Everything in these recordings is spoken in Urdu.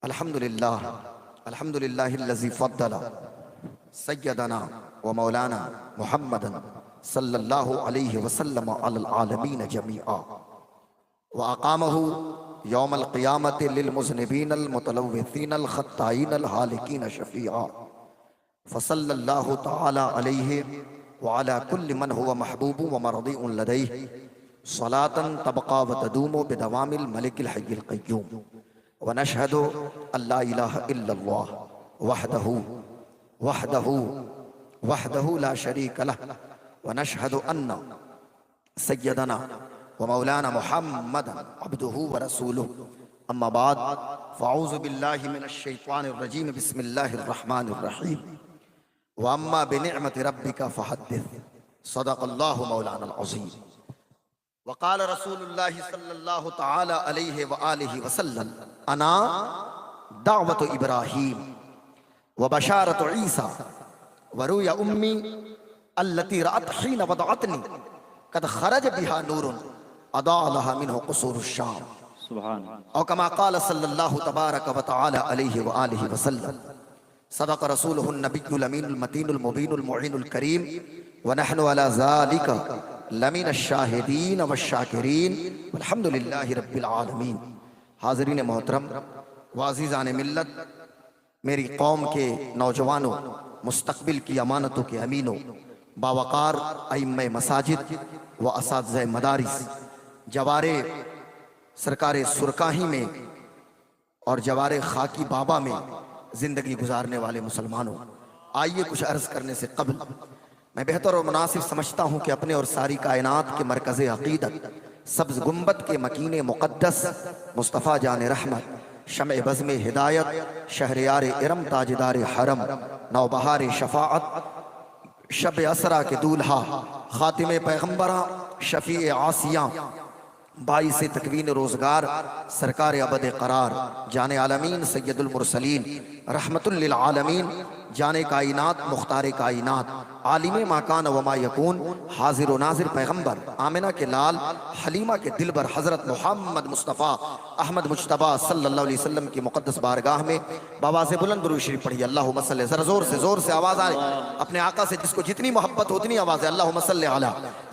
الحمدللہ الذی فضل سیدنا و مولانا محمد صلی اللہ علیہ وسلم علی العالمین جمیعا واقامہ یوم القیامت للمذنبین المتلوثین الخطائین الحالکین شفیعا فصلی اللہ تعالی علیہ وعلى كل من هو محبوب ومرضی لدیہ صلاة تبقى وتدوم بدوام الملك الحي القيوم ونشهد أن لا إله إلا الله وحده لا شريك له ونشهد أن سيدنا ومولانا محمدا عبده ورسوله أما بعد فأعوذ بالله من الشيطان الرجيم بسم الله الرحمن الرحيم وأما بنعمة ربك فحدث صدق الله مولانا العظيم وقال رسول اللہ صلی اللہ تعالی علیہ وآلہ وسلم انا دعوت ابراہیم وبشارت عیسیٰ وروی امی التي رأت حین وضعتنی قد خرج بها نور اضاء لها منه قصور الشام سبحان او کما قال صلی اللہ تبارک وتعالی علیہ وآلہ وسلم صدق رسولہ النبی الامین المتین المبین المعین الکریم ونحن على ذلك لمن الشاہدین والشاکرین والحمدللہ رب العالمین۔ حاضرین محترم و عزیزان ملت، میری قوم کے نوجوانوں، مستقبل کی امانتوں کے امینوں، باوقار ائمہ مساجد و اساتذہ مدارس، جوار سرکار سرکاہی میں اور جوار خاکی بابا میں زندگی گزارنے والے مسلمانوں، آئیے کچھ عرض کرنے سے قبل میں بہتر اور مناسب سمجھتا ہوں کہ اپنے اور ساری کائنات کے مرکز عقیدت، سبز گنبد کے مکین مقدس، مصطفیٰ جان رحمت، شمع بزم ہدایت، شہریار ارم تاجدار حرم، نوبہار شفاعت، شب اسرا کے دولہا، خاتم پیغمبرہ، شفیع عاصیاں، باعث تکوین روزگار، سرکار ابد قرار، جان عالمین سید المرسلین، رحمت للعالمین، جان کائنات مختار کائنات، عالم ما کان و ما یکون، حاضر و ناظر پیغمبر، آمنہ کے لال، حلیمہ کے دلبر حضرت محمد مصطفیٰ احمد مجتبیٰ صلی اللہ علیہ وسلم کی مقدس بارگاہ میں بآواز بلند درود شریف پڑھیے۔ اللہم صلی، ذرا زور سے آواز آئے اپنے آقا سے، جس کو جتنی محبت ہو اتنی آواز ہے۔ اللہم صلی علی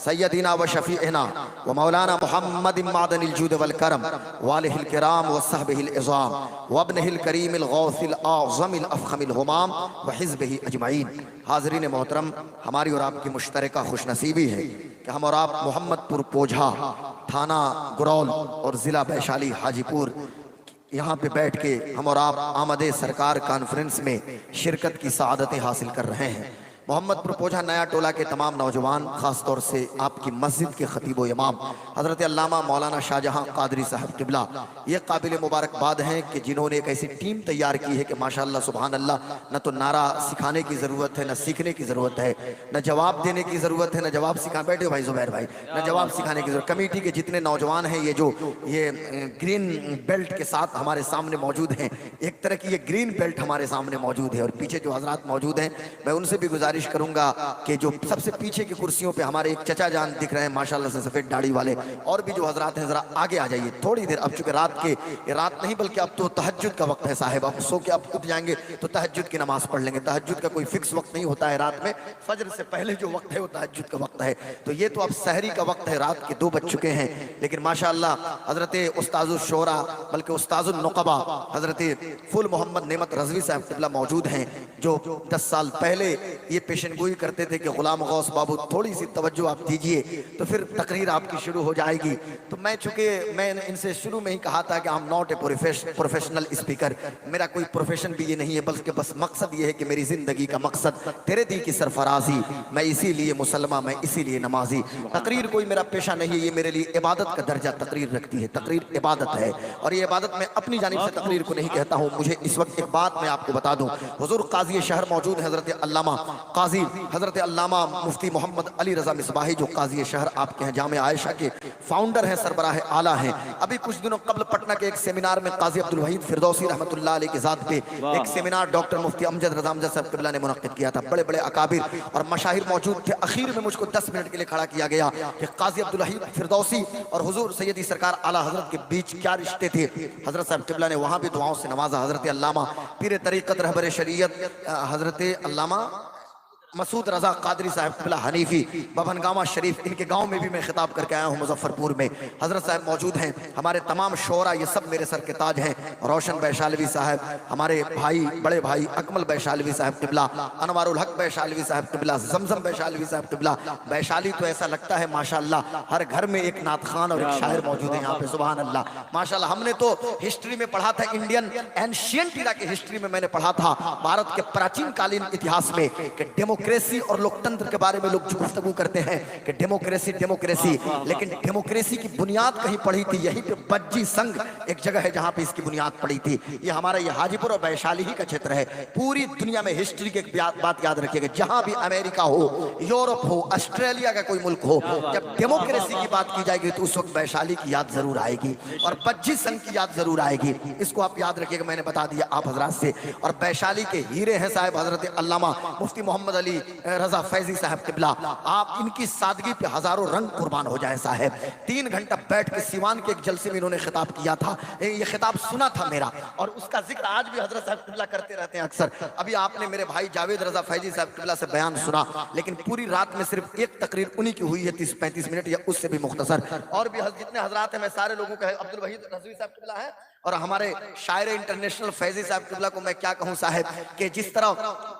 سیدنا و شفیعنا و مولانا محمد معدن الجود والکرم والہ الکرام و صحبہ العظام و ابنہ الکریم الغوث الاعظم الافخم الہمام و حزبہ اجمعین۔ حاضرین محترم، ہماری اور آپ کی مشترکہ خوش نصیبی ہے کہ ہم اور آپ محمد پور پوجھا، تھانہ گرول اور ضلع ویشالی حاجی پور، یہاں پہ بیٹھ کے ہم اور آپ آمد سرکار کانفرنس میں شرکت کی سعادتیں حاصل کر رہے ہیں۔ محمد پور پوجھا نیا ٹولہ کے تمام نوجوان، خاص طور سے آپ کی مسجد کے خطیب و امام حضرت علامہ مولانا شاہ جہاں قادری صاحب قبلہ، یہ قابل مبارکباد ہیں کہ جنہوں نے ایک ایسی ٹیم تیار کی ہے کہ ماشاءاللہ سبحان اللہ، نہ تو نعرہ سکھانے کی ضرورت ہے، نہ سیکھنے کی ضرورت ہے، نہ جواب دینے کی ضرورت ہے، نہ جواب سکھانے، بیٹھے ہو بھائی زبیر بھائی، نہ جواب سکھانے کی ضرورت۔ کمیٹی کے جتنے نوجوان ہیں، یہ گرین بیلٹ کے ساتھ ہمارے سامنے موجود ہیں، ایک طرح کی یہ گرین بیلٹ ہمارے سامنے موجود ہے، اور پیچھے جو حضرات موجود ہیں میں ان سے بھی گزارش کروں گا کہ جو سب سے پیچھے کی کرسیوں پہ ہمارے ایک چچا جان دکھ رہے ہیں ماشاءاللہ سے سفید داڑھی والے، اور بھی جو حضرات ہیں ذرا آگے آ جائیے تھوڑی دیر، اب چونکہ رات نہیں بلکہ اب تو تہجد کا وقت ہے صاحب، اب سو کے اب اٹھ جائیں گے تو تہجد کی نماز پڑھ لیں گے۔ تہجد کا کوئی فکس وقت نہیں ہوتا ہے رات میں، فجر سے پہلے جو وقت ہے وہ تہجد کا وقت ہے، تو یہ تو اب سحری کا وقت ہے، رات کے 2 بج چکے ہیں، لیکن ماشاءاللہ حضرت استاذ الشورا بلکہ استاذ النقبہ حضرت فل محمد نعمت رضوی صاحب قبلہ موجود ہیں، جو 10 سال پہلے یہ پیشن گوئی کرتے تھے کہ غلام غوث بابو تھوڑی سی توجہ آپ دیجئے تو پھر تقریر آپ کی شروع ہو جائے گی۔ تو چونکہ میں ان سے شروع میں ہی کہا تھا کہ I'm not a professional speaker، میرا کوئی پروفیشن بھی یہ نہیں ہے، بلکہ بس مقصد یہ ہے کہ میری زندگی کا مقصد تیرے دی کی سرفرازی، میں اسی لیے مسلمہ، میں اسی لیے نمازی۔ تقریر کوئی میرا پیشہ نہیں ہے، یہ میرے لیے عبادت کا درجہ تقریر رکھتی ہے، تقریر عبادت ہے، اور یہ عبادت میں اپنی جانب سے تقریر کو نہیں کہتا ہوں۔ مجھے اس وقت ایک بات میں آپ کو بتا دوں، حضور قاضی شہر موجود ہیں حضرت علامہ قاضی حضرت علامہ مفتی محمد علی رضا مصباحی جو قاضی شہر آپ کے ہیں، جامعہ عائشہ کے فاؤنڈر ہیں، سربراہ اعلیٰ ہیں. ابھی کچھ دنوں قبل پٹنہ کے ایک سیمینار میں قاضی عبدالوحید فردوسی رحمۃ اللہ علیہ کی ذات پہ ایک سیمینار ڈاکٹر مفتی امجد رضا امجد صاحب قبلہ نے منعقد کیا تھا. بڑے بڑے اکابر اور مشاہیر موجود تھے. اخیر میں مجھ کو 10 منٹ کے لیے کھڑا کیا گیا کہ قاضی عبدالوحید فردوسی اور حضور سیدی سرکار اعلیٰ حضرت کے بیچ کیا رشتے تھے. حضرت صاحب قبلہ نے وہاں بھی دعاؤں سے نوازا. حضرت علامہ پیر طریقت رہبر شریعت حضرت علامہ مسعود رضا قادری صاحب قبلہ حنیفی ببھنگامہ شریف، ان کے گاؤں میں بھی میں خطاب کر کے آیا ہوں مظفرپور میں. حضرت صاحب موجود ہیں. ہمارے تمام شعراء یہ سب میرے سر کے تاج ہیں. روشن بیشالوی صاحب، ہمارے بھائی بڑے بھائی اکمل بیشالوی صاحب قبلہ، انوار الحق بیشالوی صاحب قبلہ، زمزم بیشالوی صاحب قبلہ. بیشالی تو ایسا لگتا ہے ماشاءاللہ ہر گھر میں ایک نعت خوان اور ایک شاعر موجود ہے یہاں پہ. سبحان اللہ ماشاءاللہ. ہم نے تو ہسٹری میں پڑھا تھا، انڈین اینشینٹ ایرا کی ہسٹری میں نے پڑھا تھا، بھارت کے پراچین کالین اتہاس میں، کہ ڈیموکریسی اور لوکتنتر کے بارے میں لوگ جو گفتگو کرتے ہیں کہ ڈیموکریسی ڈیموکریسی، لیکن ڈیموکریسی کی بنیاد کہیں پڑی تھی. یہی پہ بجی سنگ ایک جگہ ہے جہاں پہ اس کی بنیاد پڑی تھی. یہ ہمارا یہ حاجی پور اور ویشالی ہی کا چھیتر ہے. پوری دنیا میں ہسٹری کی ایک بات یاد رکھیے گا، جہاں بھی امریکہ ہو، یورپ ہو، آسٹریلیا کا کوئی ملک ہو، جب ڈیموکریسی کی بات کی جائے گی تو اس وقت ویشالی کی یاد ضرور آئے گی اور بجی سنگ کی یاد ضرور آئے گی. اس کو آپ یاد رکھیے گا، میں نے بتا دیا آپ حضرات سے. اور ویشالی کے ہیرے ہیں صاحب حضرت علامہ مفتی محمد علی رضا فیضی صاحب قبلہ. آپ ان کی سادگی پہ ہزاروں رنگ قربان ہو جائے صاحب. 3 گھنٹہ بیٹھ کے سیوان کے ایک جلسے میں انہوں نے خطاب کیا تھا. یہ خطاب سنا تھا میرا اور اس کا ذکر آج بھی حضرت صاحب قبلہ کرتے رہتے ہیں اکثر. ابھی آپ نے میرے بھائی جاوید رضا فیضی صاحب قبلہ سے بیان سنا، لیکن پوری رات میں صرف ایک تقریر انہی کی ہوئی ہے 30-35 منٹ یا اس سے بھی مختصر. اور بھی جتنے حضرات ہیں میں سارے لوگوں کا عبدالوحید رضوی صاحب قبلہ ہے اور ہمارے شاعر انٹرنیشنل فیضی صاحب قبلہ کو میں کیا کہوں صاحب، کہ جس طرح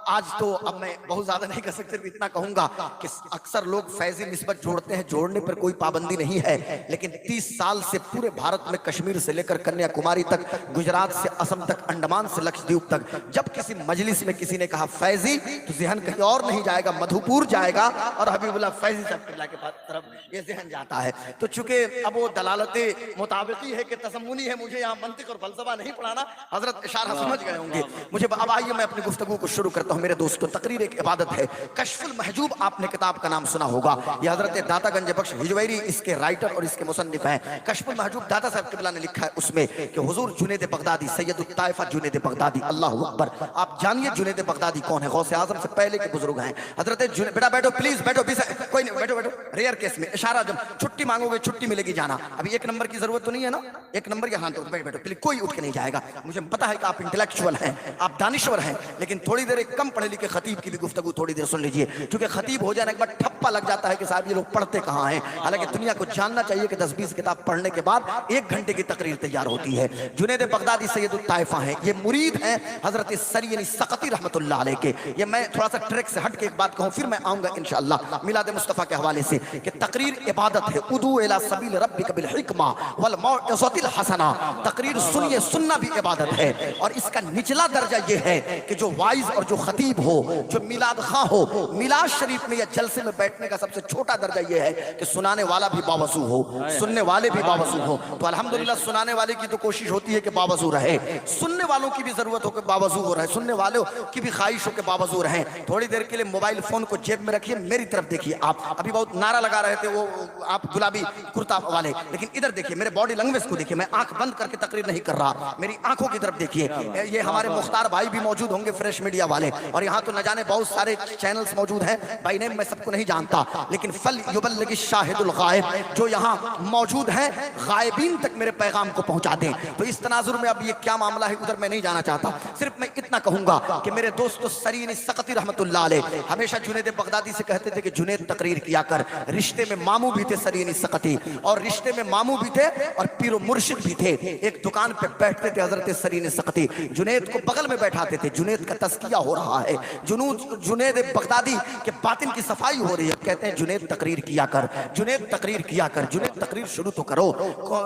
آج تو اب میں بہت زیادہ نہیں کر سکتے، اتنا کہوں گا کہ اکثر لوگ فیضی نسبت جوڑتے ہیں، جوڑنے پر کوئی پابندی نہیں ہے، لیکن 30 سال سے پورے بھارت میں کشمیر سے لے کر کنیا کماری تک، گجرات سے اسم تک، انڈمان سے لکشدیپ تک، جب کسی مجلس میں کسی نے کہا فیضی تو ذہن کہیں اور نہیں جائے گا، مدھوپور جائے گا اور حبیب اللہ فیضی صاحب قبلہ کے طرف یہ ذہن جاتا ہے. تو چونکہ اب وہ دلالت مطابقی ہے کہ تضمنی ہے، مجھے یہاں منطق اور فلسفہ نہیں پڑھانا، حضرت اشارہ سمجھ گئے ہوں گے مجھے. اب آئیے میں اپنی گفتگو کو شروع کرتا ہوں میرے دوستو. تقریر ایک عبادت ہے. کشف المحجوب آپ نے کتاب کا نام سنا ہوگا، یہ حضرت داتا گنج بخش ہجویری اس کے رائٹر اور اس کے مصنف ہیں. کشف المحجوب داتا صاحب قبلہ نے لکھا ہے اس میں کہ حضور جنید بغدادی سید الطائفہ جنید بغدادی، اللہ اکبر. آپ جانیے جنید بغدادی کون ہے؟ غوث اعظم سے پہلے کے بزرگ ہیں. حضرت بیٹا بیٹھو پلیز بیٹھو، کوئی نہیں بیٹھو بیٹھو. ریئر کیس میں اشارہ، جب چھٹی مانگو گے چھٹی ملے گی جانا. ابھی 1 نمبر کی ضرورت تو نہیں ہے نا؟ 1 نمبر یہاں تو بیٹھو بیٹھو پلیز، کوئی اٹھ کے نہیں جائے گا. مجھے پتا ہے کہ آپ انٹلیکچوئل ہیں، آپ دانشور ہیں، لیکن تھوڑی دیر ایک کم پڑھے لکھے خطیب کی بھی گفتگو تھوڑی دیر سن لیجئے. کیونکہ خطیب ہو جانے کے بعد ٹھپا لگ جاتا ہے کہ صاحب یہ لوگ پڑھتے کہاں ہیں. حالانکہ دنیا کو جاننا چاہیے کہ 10-20 کتاب پڑھنے کے بعد 1 گھنٹے کی تقریر تیار ہوتی ہے. جنید بغدادی سید الطائفہ ہیں، یہ مرید ہیں حضرت سری یعنی سقطی رحمت اللہ علیہ کے. یہ میں تھوڑا سا ٹریک سے ہٹ کے ایک بات کہوں، پھر میں آؤں گا انشاءاللہ میلاد مصطفیٰ کے حوالے سے، کہ تقریر عبادت ہے. ادعو الی سبیل ربک بالحکمہ والموعظۃ الحسنہ. تقریر سنیے، سننا بھی عبادت ہے. اور اس کا نچلا درجہ یہ ہے کہ جو وائز اور جو خطیب ہو، جو میلاد خواہ ہو، میلاد شریف میں یا جلسے میں بیٹھنے کا سب سے چھوٹا درجہ یہ ہے کہ سنانے والا بھی باوضو ہو، سننے والے بھی باوضو ہو. تو الحمدللہ سنانے والے کی تو کوشش ہوتی ہے کہ باوضو رہے، سننے والوں کی بھی ضرورت ہو کہ باوضو ہو رہے، سننے والوں کی بھی خواہش ہو کہ باوضو رہیں. تھوڑی دیر کے لیے موبائل فون کو جیب میں رکھیے، میری طرف دیکھیے. آپ ابھی بہت نعرہ لگا رہے تھے وہ آپ گلابی کرتا والے، لیکن ادھر دیکھیے، میرے باڈی لینگویج کو دیکھیے. میں آنکھ بند کر کے تقریر نہیں کر رہا، میری آنکھوں کی طرف دیکھیے. یہ ہمارے مختار بھائی بھی موجود ہوں گے، فریش میڈیا والے، اور یہاں تو نہ جانے بہت سارے چینلز موجود ہیں، بائی نیم میں سب کو نہیں جانتا، لیکن فل یبلغ الشاہد الغائب، جو یہاں موجود ہیں غائبین تک میرے پیغام کو پہنچا دیں. تو اس تناظر میں اب یہ کیا معاملہ ہے ادھر میں نہیں جانا چاہتا، صرف میں اتنا کہوں گا کہ میرے دوست سرین سقطی رحمت اللہ علیہ ہمیشہ جنید بغدادی سے کہتے تھے کہ جنید تقریر کیا کر. رشتے میں ماموں بھی تھے سرین سقطی، اور رشتے میں ماموں بھی تھے اور پیر و مرشد بھی تھے. ایک دکان پہ بیٹھتے تھے حضرت سرین سقطی، جنید کو بغل میں بیٹھاتے تھے. جنید کا تزکیہ ہو رہا ہے، جنید بغدادی کے باطن کی صفائی ہو رہی ہے. کہتے ہیں جنید تقریر کیا کر، جنید تقریر کیا کر. جنید تقریر شروع تو کرو،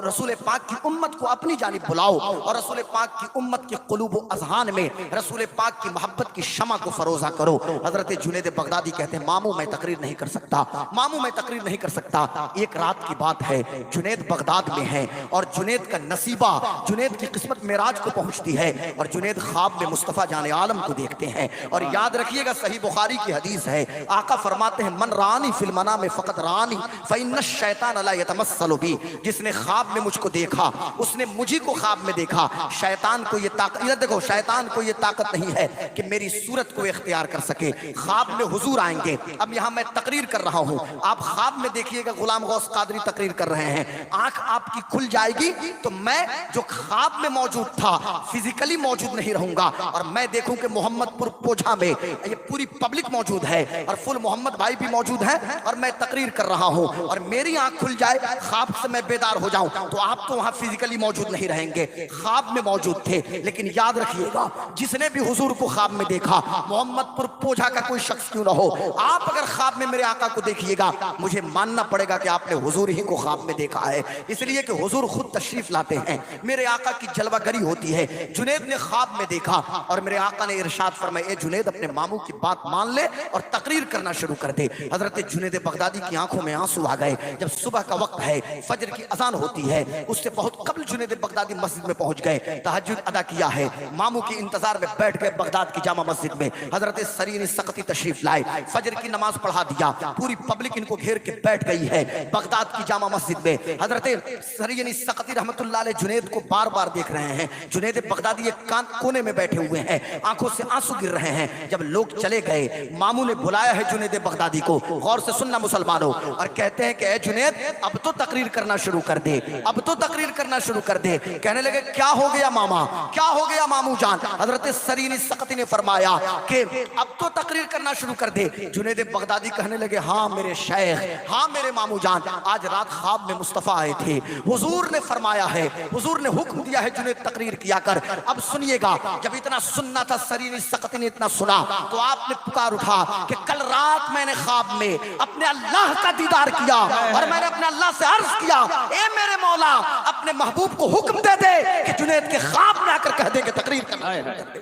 رسول پاک کی امت کو اپنی جانب بلاؤ، اور رسول پاک کی امت کے قلوب و اذہان میں رسول پاک کی محبت کی شمع کو فروزہ کرو. حضرت جنید بغدادی کہتے ہیں ماموں میں تقریر نہیں کر سکتا، ماموں میں تقریر نہیں کر سکتا. ایک رات کی بات ہے، جنید بغداد میں ہیں اور جنید کا نصیبہ جنید کی قسمت معراج کو پہنچتی ہے اور جنید خواب میں مصطفیٰ جان عالم کو دیکھتے ہیں. اور یاد رکھیے گا صحیح بخاری کی حدیث ہے, آقا فرماتے ہیں من رانی فی المنام فقط رانی فإن الشیطان لا یتمثل بی, جس نے خواب میں مجھ کو دیکھا اس نے مجھی کو خواب میں دیکھا. شیطان کو یہ طاقت, یہ دیکھو شیطان کو یہ طاقت نہیں ہے کہ میری صورت کو اختیار کر سکے. خواب میں حضور آئیں گے. اب یہاں میں تقریر کر رہا ہوں, آپ خواب میں دیکھیے گا غلام غوث قادری تقریر کر رہے ہیں, آنکھ آپ کی کھل جائے گی تو میں جو خواب میں موجود تھا فزیکلی موجود نہیں رہوں گا, اور میں دیکھوں کہ محمد پور پوجھا میں یہ پوری پبلک موجود ہے اور فل محمد بھائی بھی موجود ہے اور میں تقریر کر رہا ہوں, اور میری آنکھ کھل جائے خواب سے میں بیدار ہو جاؤں تو آپ تو وہاں فزیکلی موجود نہیں رہیں گے, خواب میں موجود تھے. لیکن یاد رکھیے گا جس نے بھی حضور کو خواب میں دیکھا, محمد پور پوجھا کا کوئی شخص کیوں نہ ہو, آپ اگر خواب میں میرے آقا کو دیکھیے گا مجھے ماننا پڑے گا کہ آپ نے حضور ہی کو خواب میں دیکھا ہے, اس لیے کہ حضور خود تشریف لاتے ہیں, میرے آقا کی جلوہ گری ہوتی ہے. جنید نے خواب میں دیکھا اور میرے آقا نے ارشاد فرمایا اے جنید اپنے ماموں کی بات مان لے اور تقریر کرنا شروع کر دے. حضرت جنید بغدادی کی آنکھوں میں آنسو آ گئے. جب صبح کا وقت ہے, فجر کی اذان ہوتی ہے, اس سے بہت قبل جنید بغدادی مسجد میں پہنچ گئے, تہجد ادا کیا ہے, ماموں کے انتظار میں بیٹھ گئے بغداد کی جامع مسجد میں. حضرت سرین سقطی تشریف لائے, فجر کی نماز پڑھا دیا, پوری پبلک ان کو گھیر کے بیٹھ گئی ہے بغداد کی جامع مسجد میں. حضرت سرین سقطی رحمت اللہ علیہ جنید کو بار بار دیکھ رہے ہیں, جنید بغدادی ایک کونے میں بیٹھے ہوئے ہیں, آنکھوں سے آنسو گر رہے ہیں. جب لوگ چلے گئے ماموں نے بلایا ہے جنید بغدادی کو, غور سے سننا مسلمانوں, اور کہتے ہیں کہ اے جنید اب تو تقریر کرنا شروع کر دے, اب تو تقریر کرنا شروع کر دے. کہنے لگے کیا ہو گیا ماما, کیا ہو گیا ماموں جان. حضرت سرین سقطی نے فرمایا کہ اب تو تقریر کرنا شروع کر دے. جنید بغدادی کہنے لگے ہاں میرے شیخ, ہاں میرے ماموں جان, آج رات خواب میں مصطفیٰ آئے تھے, حضور نے فرمایا ہے, حضور نے حکم دیا ہے جنید تقریر کیا کر. اب سنیے گا, جب اتنا سننا تھا سرین سقطی نے اتنا سنا تو آپ نے پکار اٹھا کہ کل رات میں نے خواب میں اپنے اللہ کا دیدار کیا اور میں نے اپنے اللہ سے عرض کیا اے میرے مولا اپنے محبوب کو حکم دے دے کہ جنید کے خواب میں آ کر کہہ دے کہ تقریر کرنا شروع کر دے.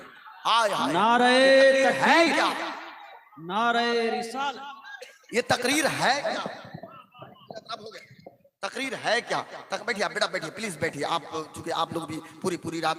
نعرہ تکبیر, نعرہ رسالت, یہ تقریر ہے کیا؟ تقریر ہے کیا؟ بیٹھیے آپ, بیٹا بیٹھیے, پلیز بیٹھیے آپ, چونکہ آپ لوگ بھی پوری رات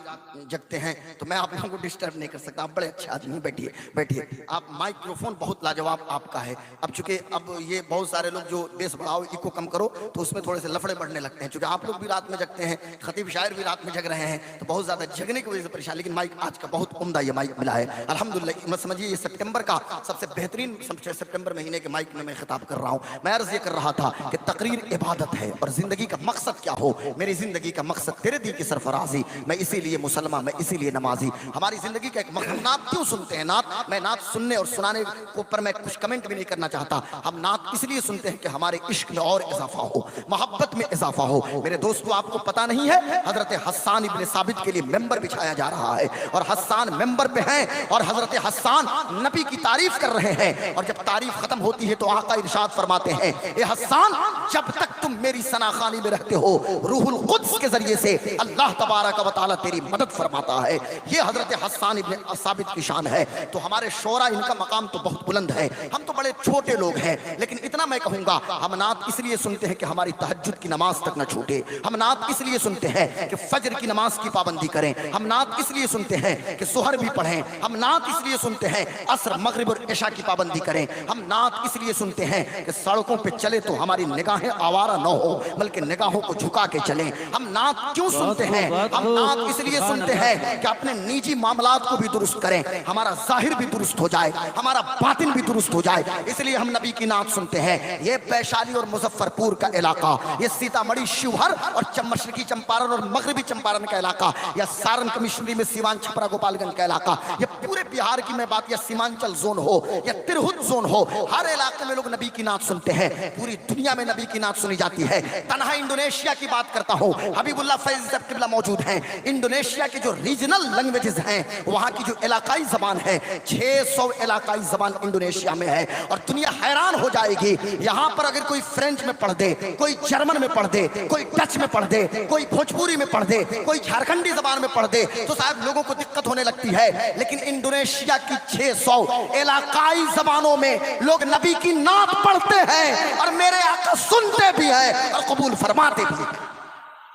جگتے ہیں تو میں آپ لوگوں کو ڈسٹرب نہیں کر سکتا, آپ بڑے اچھے آدمی, بیٹھیے بیٹھیے. آپ مائکروفون بہت لاجواب آپ کا ہے. اب چونکہ اب یہ بہت سارے لوگ جو بیس بڑھاؤ ایکو کم کرو تو اس میں تھوڑے سے لفڑے بڑھنے لگتے ہیں, چونکہ آپ لوگ بھی رات میں جگتے ہیں, خطیب شاعر بھی رات میں جگ رہے ہیں تو بہت زیادہ جگنے کی وجہ سے پریشان. لیکن مائک آج کا بہت عمدہ یہ مائک ملا ہے الحمدللہ. میں سمجھیے یہ سپٹمبر کا سب سے بہترین, سپٹمبر مہینے کے مائک میں خطاب کر رہا ہوں. میں عرض یہ کر رہا تھا کہ تقریر عبادت ہے اور زندگی کا مقصد کیا ہو. میری زندگی کا مقصد تیرے دل کی سرفرازی, میں اسی لیے مسلمان, میں اسی لیے نمازی. ہماری زندگی کا ایک مقصد, نعت کیوں سنتے ہیں؟ نعت, میں نعت سننے اور سنانے کے اوپر میں کچھ کمنٹ بھی نہیں کرنا چاہتا. ہم نعت اس لیے سنتے ہیں کہ ہمارے عشق میں اور اضافہ ہو, محبت میں اضافہ ہو. میرے دوستو آپ کو پتا نہیں ہے حضرت حسان ابن ثابت کے لیے ممبر بچھایا جا رہا ہے اور حسان ممبر پہ ہیں اور حضرت حسان نبی کی تعریف کر رہے ہیں, اور جب تعریف ختم ہوتی ہے تو آقا ارشاد فرماتے ہیں اے حسان جب تک تم میری ثناخوانی میں رہتے ہو روح القدس کے ذریعے سے اللہ تبارک و تعالی تیری مدد فرماتا ہے. یہ حضرت حسان ابن ثابت کی شان ہے. تو ہمارے شعراء ان کا مقام تو بہت بلند ہے, ہم تو بڑے چھوٹے لوگ ہیں, لیکن اتنا میں کہوں گا ہم نعت اس لیے سنتے ہیں کہ ہماری تہجد کی نماز تک نہ چھوٹے. ہم نعت اس لیے سنتے ہیں کہ فجر کی نماز کی پابندی کریں. ہم نعت اس لیے سنتے ہیں کہ ظہر بھی پڑھیں. ہم نعت اس لیے سنتے ہیں عصر مغرب اور عشاء کی پابندی کریں. ہم نعت اس لیے سنتے ہیں کہ سڑکوں پہ چلے تو ہماری نگاہیں آوارہ نہ ہو بلکہ نگاہوں کو جھکا کے چلیں. ہم نعت کیوں سنتے ہیں؟ ہم نعت اس لیے سنتے ہیں کہ اپنے نجی معاملات کو بھی درست کریں, ہمارا ظاہر بھی درست ہو جائے, ہمارا باطن بھی درست ہو جائے. اس لیے ہم نبی کی نعت سنتے ہیں. یہ ویشالی اور مظفر پور کا علاقہ, یہ سیتامڑھی شیوہر اور مشرقی چمپارن اور مغربی چمپارن کا علاقہ, یا سارن کمشنری میں سیوان چھپرا گوپال گنج کا علاقہ, یہ پورے بہار کی میں بات, یا سیمانچل زون ہو یا ترہت زون ہو, ہر علاقے میں لوگ نبی کی نعت سنتے ہیں. پوری دنیا میں نبی کی نعت سنی جاتی ہے. تنہا انڈونیشیا کی بات کرتا ہوں, حبیب اللہ فیض صاحب قبلہ موجود ہیں. انڈونیشیا کے جو ریجنل لینگویجز ہیں, وہاں کی جو علاقائی زبان ہے, 600 علاقائی زبان انڈونیشیا میں ہے. اور دنیا حیران ہو جائے گی, یہاں پر اگر کوئی فرینچ میں پڑھ دے, کوئی جرمن میں پڑھ دے, کوئی ڈچ میں پڑھ دے, کوئی بھوجپوری میں پڑھ دے, کوئی جھارکھنڈی زبان میں پڑھ دے تو صاحب لوگوں کو دقت ہونے لگتی ہے. لیکن انڈونیشیا کی 600 علاقائی زبانوں میں لوگ نبی کی نعت پڑھتے ہیں اور میرے آقا سنتے بھی ہیں اور قبول فرماتے بھی ہیں.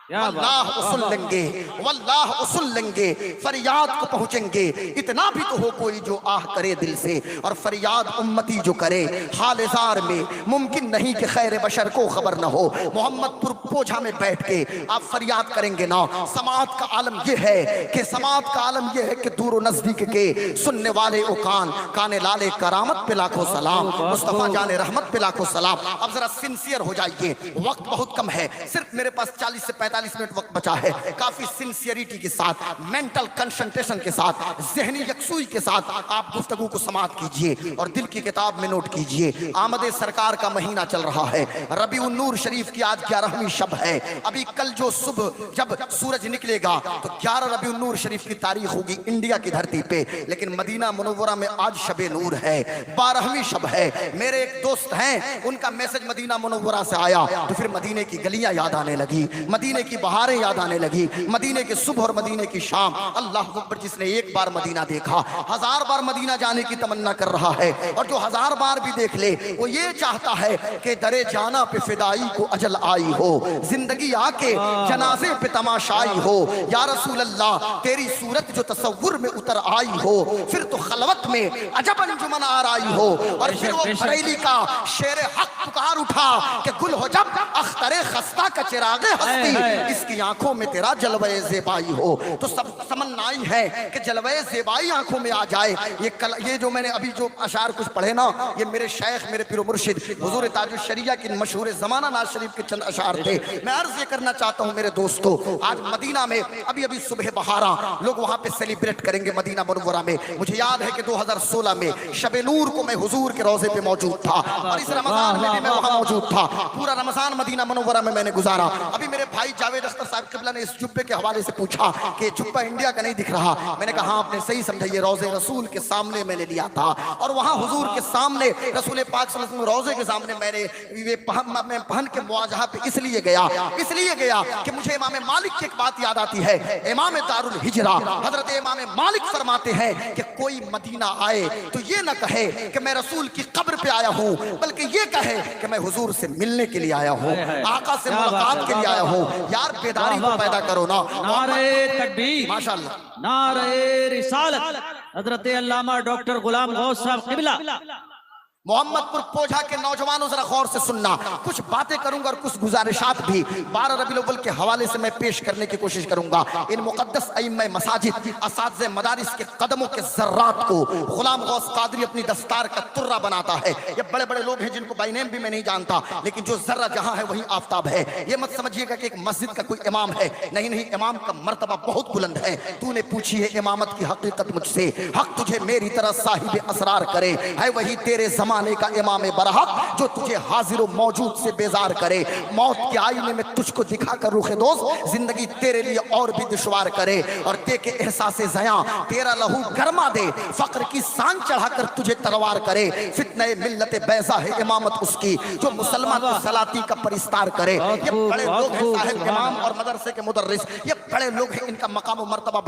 واللہ اصل لیں گے، واللہ اصل لیں گے، فریاد کو پہنچیں گے، اتنا بھی تو ہو کوئی جو آہ کرے دل سے، اور فریاد امتی جو کرے حال زار میں، ممکن نہیں کہ خیر بشر کو خبر نہ ہو۔ محمد پور پوجھا میں بیٹھ کے آپ فریاد کریں گے نا۔ سماعت کا عالم یہ ہے کہ سماعت کا عالم یہ ہے کہ دور و نزدیک کے سننے والے او کان لالے کرامت پہ لاکھوں سلام، مصطفیٰ جان رحمت پہ لاکھوں سلام۔ اب ذرا سنسیئر ہو جائیے، وقت بہت کم ہے، صرف میرے پاس 40 سے 45 منٹ وقت بچا ہے۔ کافی سنسیئریٹی کے ساتھ، مینٹل کنسنٹریشن کے ساتھ، ذہنی یکسوئی کے ساتھ آپ گفتگو کو سماعت کیجئے اور دل کی کتاب میں نوٹ کیجئے۔ آمد سرکار کا مہینہ چل رہا ہے، ربیع النور شریف کی آج 11ویں شب ہے۔ ابھی کل جو صبح جب سورج نکلے گا تو 11 ربیع النور شریف کی تاریخ ہوگی انڈیا کی دھرتی پہ، لیکن مدینہ منورہ میں آج شب نور ہے، 12ویں شب ہے۔ میرے ایک دوست ہیں، ان کا میسج مدینہ منورہ سے آیا تو پھر مدینے کی گلیاں یاد آنے لگی، مدینے کی بہاریں یاد آنے لگی، مدینے کے صبح اور مدینے کی شام۔ اللہ اکبر، جس نے ایک بار مدینہ دیکھا 1000 بار مدینہ جانے کی تمنا کر رہا ہے، اور جو 1000 بار بھی دیکھ لے وہ یہ چاہتا ہے کہ درے جانا پہ فدائی کو اجل آئی ہو، زندگی آ کے جنازے پہ تماشائی ہو۔ یا رسول اللہ تیری صورت جو تصور میں اتر آئی ہو، پھر تو خلوت میں عجب انجمن آرائی ہو۔ اور پھر وہ بریلی کا شیر حق پکار اٹھا کہ گل ہو جب اختر خستہ کا چراغ ہستی، اس کی آنکھوں میں تیرا جلوہ زیبائی ہو۔ تو سب تمنائی ہے کہ جلوہ زیبائی آنکھوں میں آ جائے۔ یہ جو میں نے ابھی جو اشعار کچھ پڑھے نا، یہ میرے شیخ، میرے پیر و مرشد حضور تاج الشریعہ کی مشہور زمانہ ناز شریف کے چند اشعار تھے۔ میں عرض یہ کرنا چاہتا ہوں میرے دوستو، آج مدینہ میں ابھی صبح بہارا لوگ وہاں پہ سیلیبریٹ کریں گے مدینہ منورہ میں۔ مجھے یاد ہے کہ 2016 میں شب نور کو میں حضور کے روضے پہ موجود تھا، اور اس رمضان میں بھی میں وہاں موجود تھا۔ پورا رمضان مدینہ منورہ میں نے گزارا۔ ابھی میرے بھائی جاوید اختر صاحب قبلہ نے اس جبے کے حوالے سے پوچھا کہ جبہ انڈیا کا نہیں دکھ رہا۔ میں نے کہا ہاں آپ نے صحیح سمجھا، یہ روضے رسول کے سامنے میں نے لیا تھا، اور وہاں حضور کے سامنے رسول پاک صلی اللہ علیہ وسلم روضے کے سامنے میں پہن کے مواجہہ پہ اس لیے گیا کہ مجھے امام مالک کی ایک بات یاد آتی ہے۔ امام دار الہجرہ حضرت امام مالک فرماتے ہیں کہ کوئی مدینہ آئے تو یہ نہ کہے کہ میں رسول کی قبر پہ آیا ہوں، بلکہ یہ کہے کہ میں حضور سے ملنے کے لیے آیا ہوں، آقا سے ملاقات کے لیے آیا ہوں۔ یار بیداری کو پیدا کرو نا۔ نعرہ تکبیر، ماشاءاللہ، نعرہ رسالت، حضرت علامہ ڈاکٹر غلام غوث صاحب قبلہ۔ محمد پور پوجھا کے نوجوانوں ذرا غور سے سننا، کچھ باتیں کروں گا اور کچھ گزارشات بھی 12 ربیع الاول کے حوالے سے میں پیش کرنے کی کوشش کروں گا۔ ان مقدس ائمہ مساجد، اساتذہ مدارس کے قدموں کے ذرات کو غلام غوث قادری اپنی دستار کا ترہ بناتا ہے۔ یہ بڑے بڑے لوگ ہیں جن کو بائی نیم بھی میں نہیں جانتا، لیکن جو ذرہ جہاں ہے وہی آفتاب ہے۔ یہ مت سمجھیے گا کہ ایک مسجد کا کوئی امام ہے، نہیں، امام کا مرتبہ بہت بلند ہے۔ تو نے پوچھی ہے امامت کی حقیقت مجھ سے، حق تجھے میری طرح صاحب اسرار کرے، ہے وہی تیرے زمانے کا امام برحق جو تجھے حاضر و موجود سے بیزار کرے۔ موت کے آئینے میں تجھ کو دکھا کر رخ دوست زندگی تیرے لیے اور بھی دشوار کرے، اور دے کے احساس زیاں تیرا لہو گرما دے، فقر کی سان چڑھا کر تجھے تلوار کرے۔ فتنہ ملت بیضا ہے امامت اس کی جو مسلمان کو سلاطی کا پرستار کرے۔ یہ بڑے لوگ ہیں صاحب امام اور مدرسے کے مدرس، یہ بڑے لوگ ہیں، ان کا مقام و مرتبہ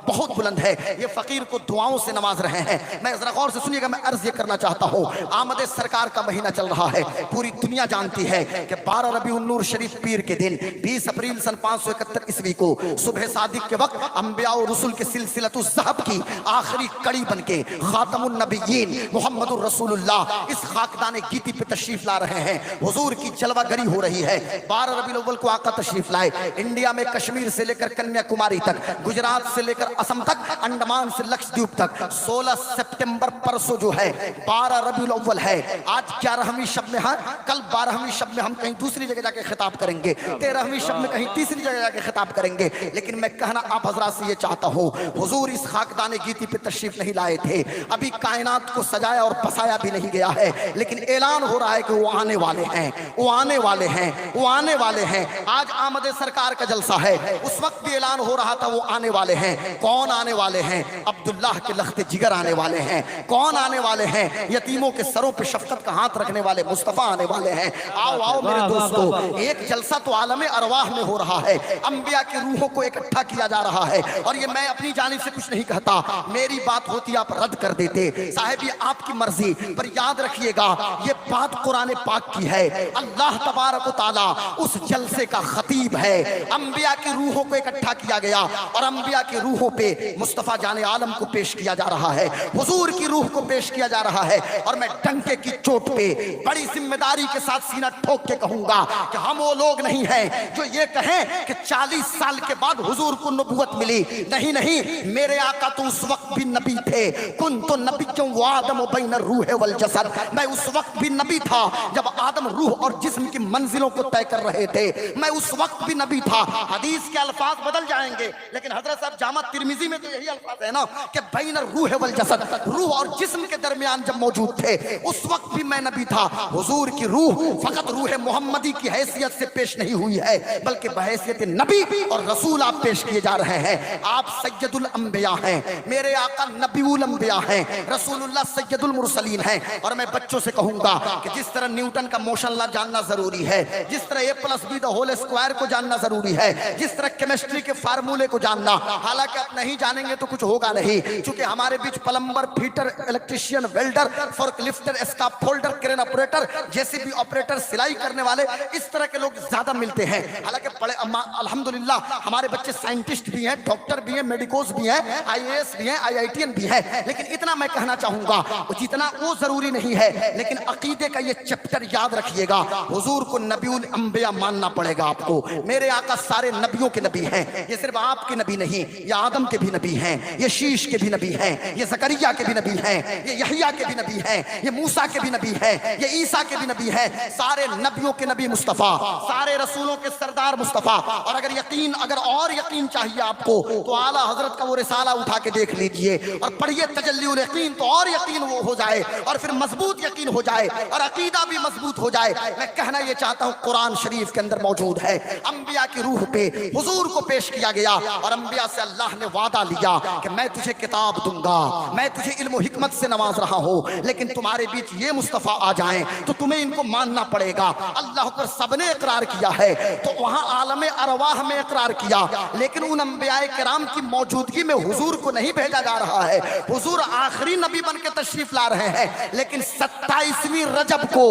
بہت بلند ہے۔ یہ فقیر کو دعاؤں سے نواز رہے ہیں۔ میں ذرا غور سے سنیے گا، میں عرض یہ کرنا چاہتا ہوں، آمد سرکار کا مہینہ چل رہا ہے، پوری دنیا جانتی ہے کہ 12 ربیع النور شریف پیر کے دن 20 اپریل سن 571 عیسوی کو صبح صادق کے وقت انبیاء و رسول کے سلسلۃ الذہب کی آخری کڑی بن کے خاتم النبیین محمد الرسول اللہ اس خاکدان گیتی پہ تشریف لا رہے ہیں۔ حضور کی جلوہ گری ہو رہی ہے۔ 12 ربیع الاول کو آقا تشریف لائے، انڈیا میں کشمیر سے لے کر کنیا کماری تک، گجرات سے لے کر اسم تک، انڈمان سے لکشدیپ تک 16 سپٹمبر پرسوں جو ہے 12 ربیع الاول ہے۔ آج 11ویں شب میں ہیں، کل 12ویں شب میں ہم کہیں دوسری جگہ جا کے خطاب کریں گے، 13ویں شب میں کہیں تیسری جگہ جا کے خطاب کریں گے، لیکن میں کہنا آپ حضرات سے یہ چاہتا ہوں، حضور اس خاکدان گیتی پہ تشریف نہیں لائے تھے، ابھی کائنات کو سجایا اور بسایا بھی نہیں گیا ہے، لیکن اعلان ہو رہا ہے کہ وہ آنے والے ہیں، وہ آنے والے ہیں، وہ آنے والے ہیں۔ آج آمد سرکار کا جلسہ ہے، اس وقت بھی اعلان ہو رہا تھا وہ آنے والے ہیں۔ کون آنے والے ہیں؟ عبداللہ کے لخت جگر آنے والے ہیں۔ کون آنے والے ہیں؟ یتیموں کے سروں پہ شفقت کا ہاتھ رکھنے والے مصطفیٰ آنے والے ہیں. آؤ آؤ میرے دوستو, ایک جلسہ تو عالم ارواح میں ہو رہا ہے, انبیاء کی روحوں کو اکٹھا کیا جا رہا ہے, اور یہ میں اپنی جانب سے کچھ نہیں کہتا, میری بات ہوتی آپ رد کر دیتے. صاحب یہ آپ کی مرضی, پر یاد رکھیے گا یہ بات قرآن پاک کی ہے. اللہ تبارک و تعالیٰ اس جلسے کا خطیب ہے. انبیاء کی روحوں کو اکٹھا کیا گیا اور انبیاء کی روحوں پہ مصطفیٰ جان عالم کو پیش کیا جا رہا ہے, حضور کی روح کو پیش کیا جا رہا ہے. اور میں ڈنکے کی چوٹ پہ بڑی ذمہ داری کے ساتھ سینہ ٹھوک کے کہوں گا کہ ہم وہ لوگ نہیں ہیں جو یہ کہیں کہ 40 سال کے بعد حضور کو نبوت ملی. نہیں نہیں, میرے آقا تو اس وقت بھی نبی تھے. کنت نبیّا وآدم بین الروح والجسد, میں اس وقت بھی نبی تھا جب آدم روح اور جسم کی منزلوں کو طے کر رہے تھے. میں اس وقت بھی نبی تھا. حدیث کے الفاظ بدل جائیں گے لیکن حضرت صاحب جامع ترمذی میں تو یہی الفاظ ہے نا کہ بین الروح والجسد, روح اور جسم کے درمیان جب موجود تھے اس وقت بھی میں نبی تھا. حضور کی روح فقط روح محمدی کی حیثیت سے پیش نہیں ہوئی ہے بلکہ بحیثیت نبی اور رسول آپ پیش کیے جا رہے ہیں. آپ سید الانبیاء ہیں, میرے آقا نبی الانبیاء ہیں, رسول اللہ سید المرسلین ہیں. اور میں بچوں سے کہوں گا کہ جس طرح نیوٹن کا موشن لا جاننا ضروری ہے, جس طرح A+B دا ہول اسکوائر کو جاننا ضروری ہے, جس طرح کیمسٹری کے فارمولے کو جاننا, حالانکہ آپ نہیں جانیں گے تو کچھ ہوگا نہیں, چونکہ ہمارے بیچ plumber, fitter, electrician, welder, fork lifter, اسکاپ holder, crane operator, JCB operator, سلائی کرنے والے, اس طرح کے لوگ زیادہ ملتے ہیں. حالانکہ بڑے الحمدللہ ہمارے بچے سائنٹسٹ بھی ہیں, ڈاکٹر بھی ہیں, میڈیکوز بھی ہیں, IAS بھی ہیں, IITN بھی ہیں. لیکن اتنا میں کہنا چاہوں گا جتنا وہ ضروری نہیں ہے, لیکن عقیدے کا یہ چپٹر یاد رکھیے گا. حضور کو نبی الانبیاء ماننا پڑے گا آپ کو. میرے آقا سارے نبیوں کے نبی ہیں, یہ صرف آپ کے نبی نہیں, یہ آدم کے بھی نبی ہیں, یہ شیش کے بھی نبی ہیں, یہ زکریا کے بھی نبی ہیں, یہ یحییٰ کے بھی نبی ہیں, یہ موسیٰ کے بھی نبی ہیں, یہ عیسیٰ کے بھی نبی ہیں. سارے نبیوں کے نبی مصطفیٰ, سارے رسولوں کے سردار مصطفیٰ. اور اگر اور یقین چاہیے آپ کو تو اعلیٰ حضرت کا وہ رسالہ اٹھا کے دیکھ لیجئے اور پڑھیے تجلی الیقین, تو اور یقین وہ ہو جائے اور پھر مضبوط یقین ہو جائے اور عقیدہ بھی مضبوط ہو جائے. میں کہنا یہ چاہتا ہوں قرآن شریف کے اندر موجود ہے, انبیاء کی روح پہ حضور کو پیش کیا گیا اور انبیاء سے اللہ نے وعدہ لیا کہ میں تجھے کتاب دوں گا, میں تجھے علم و حکمت سے نواز رہا ہوں, لیکن تمہارے بیچ یہ مصطفیٰ آ جائیں تو تمہیں ان کو ماننا پڑے گا. اللہ پر سب نے اقرار کیا ہے تو وہاں عالم ارواح میں اقرار کیا, لیکن ان انبیاء کرام کی موجودگی میں حضور کو نہیں بھیجا جا رہا ہے. حضور آخری نبی بن کے تشریف لا رہے ہیں, لیکن 27ویں رجب کو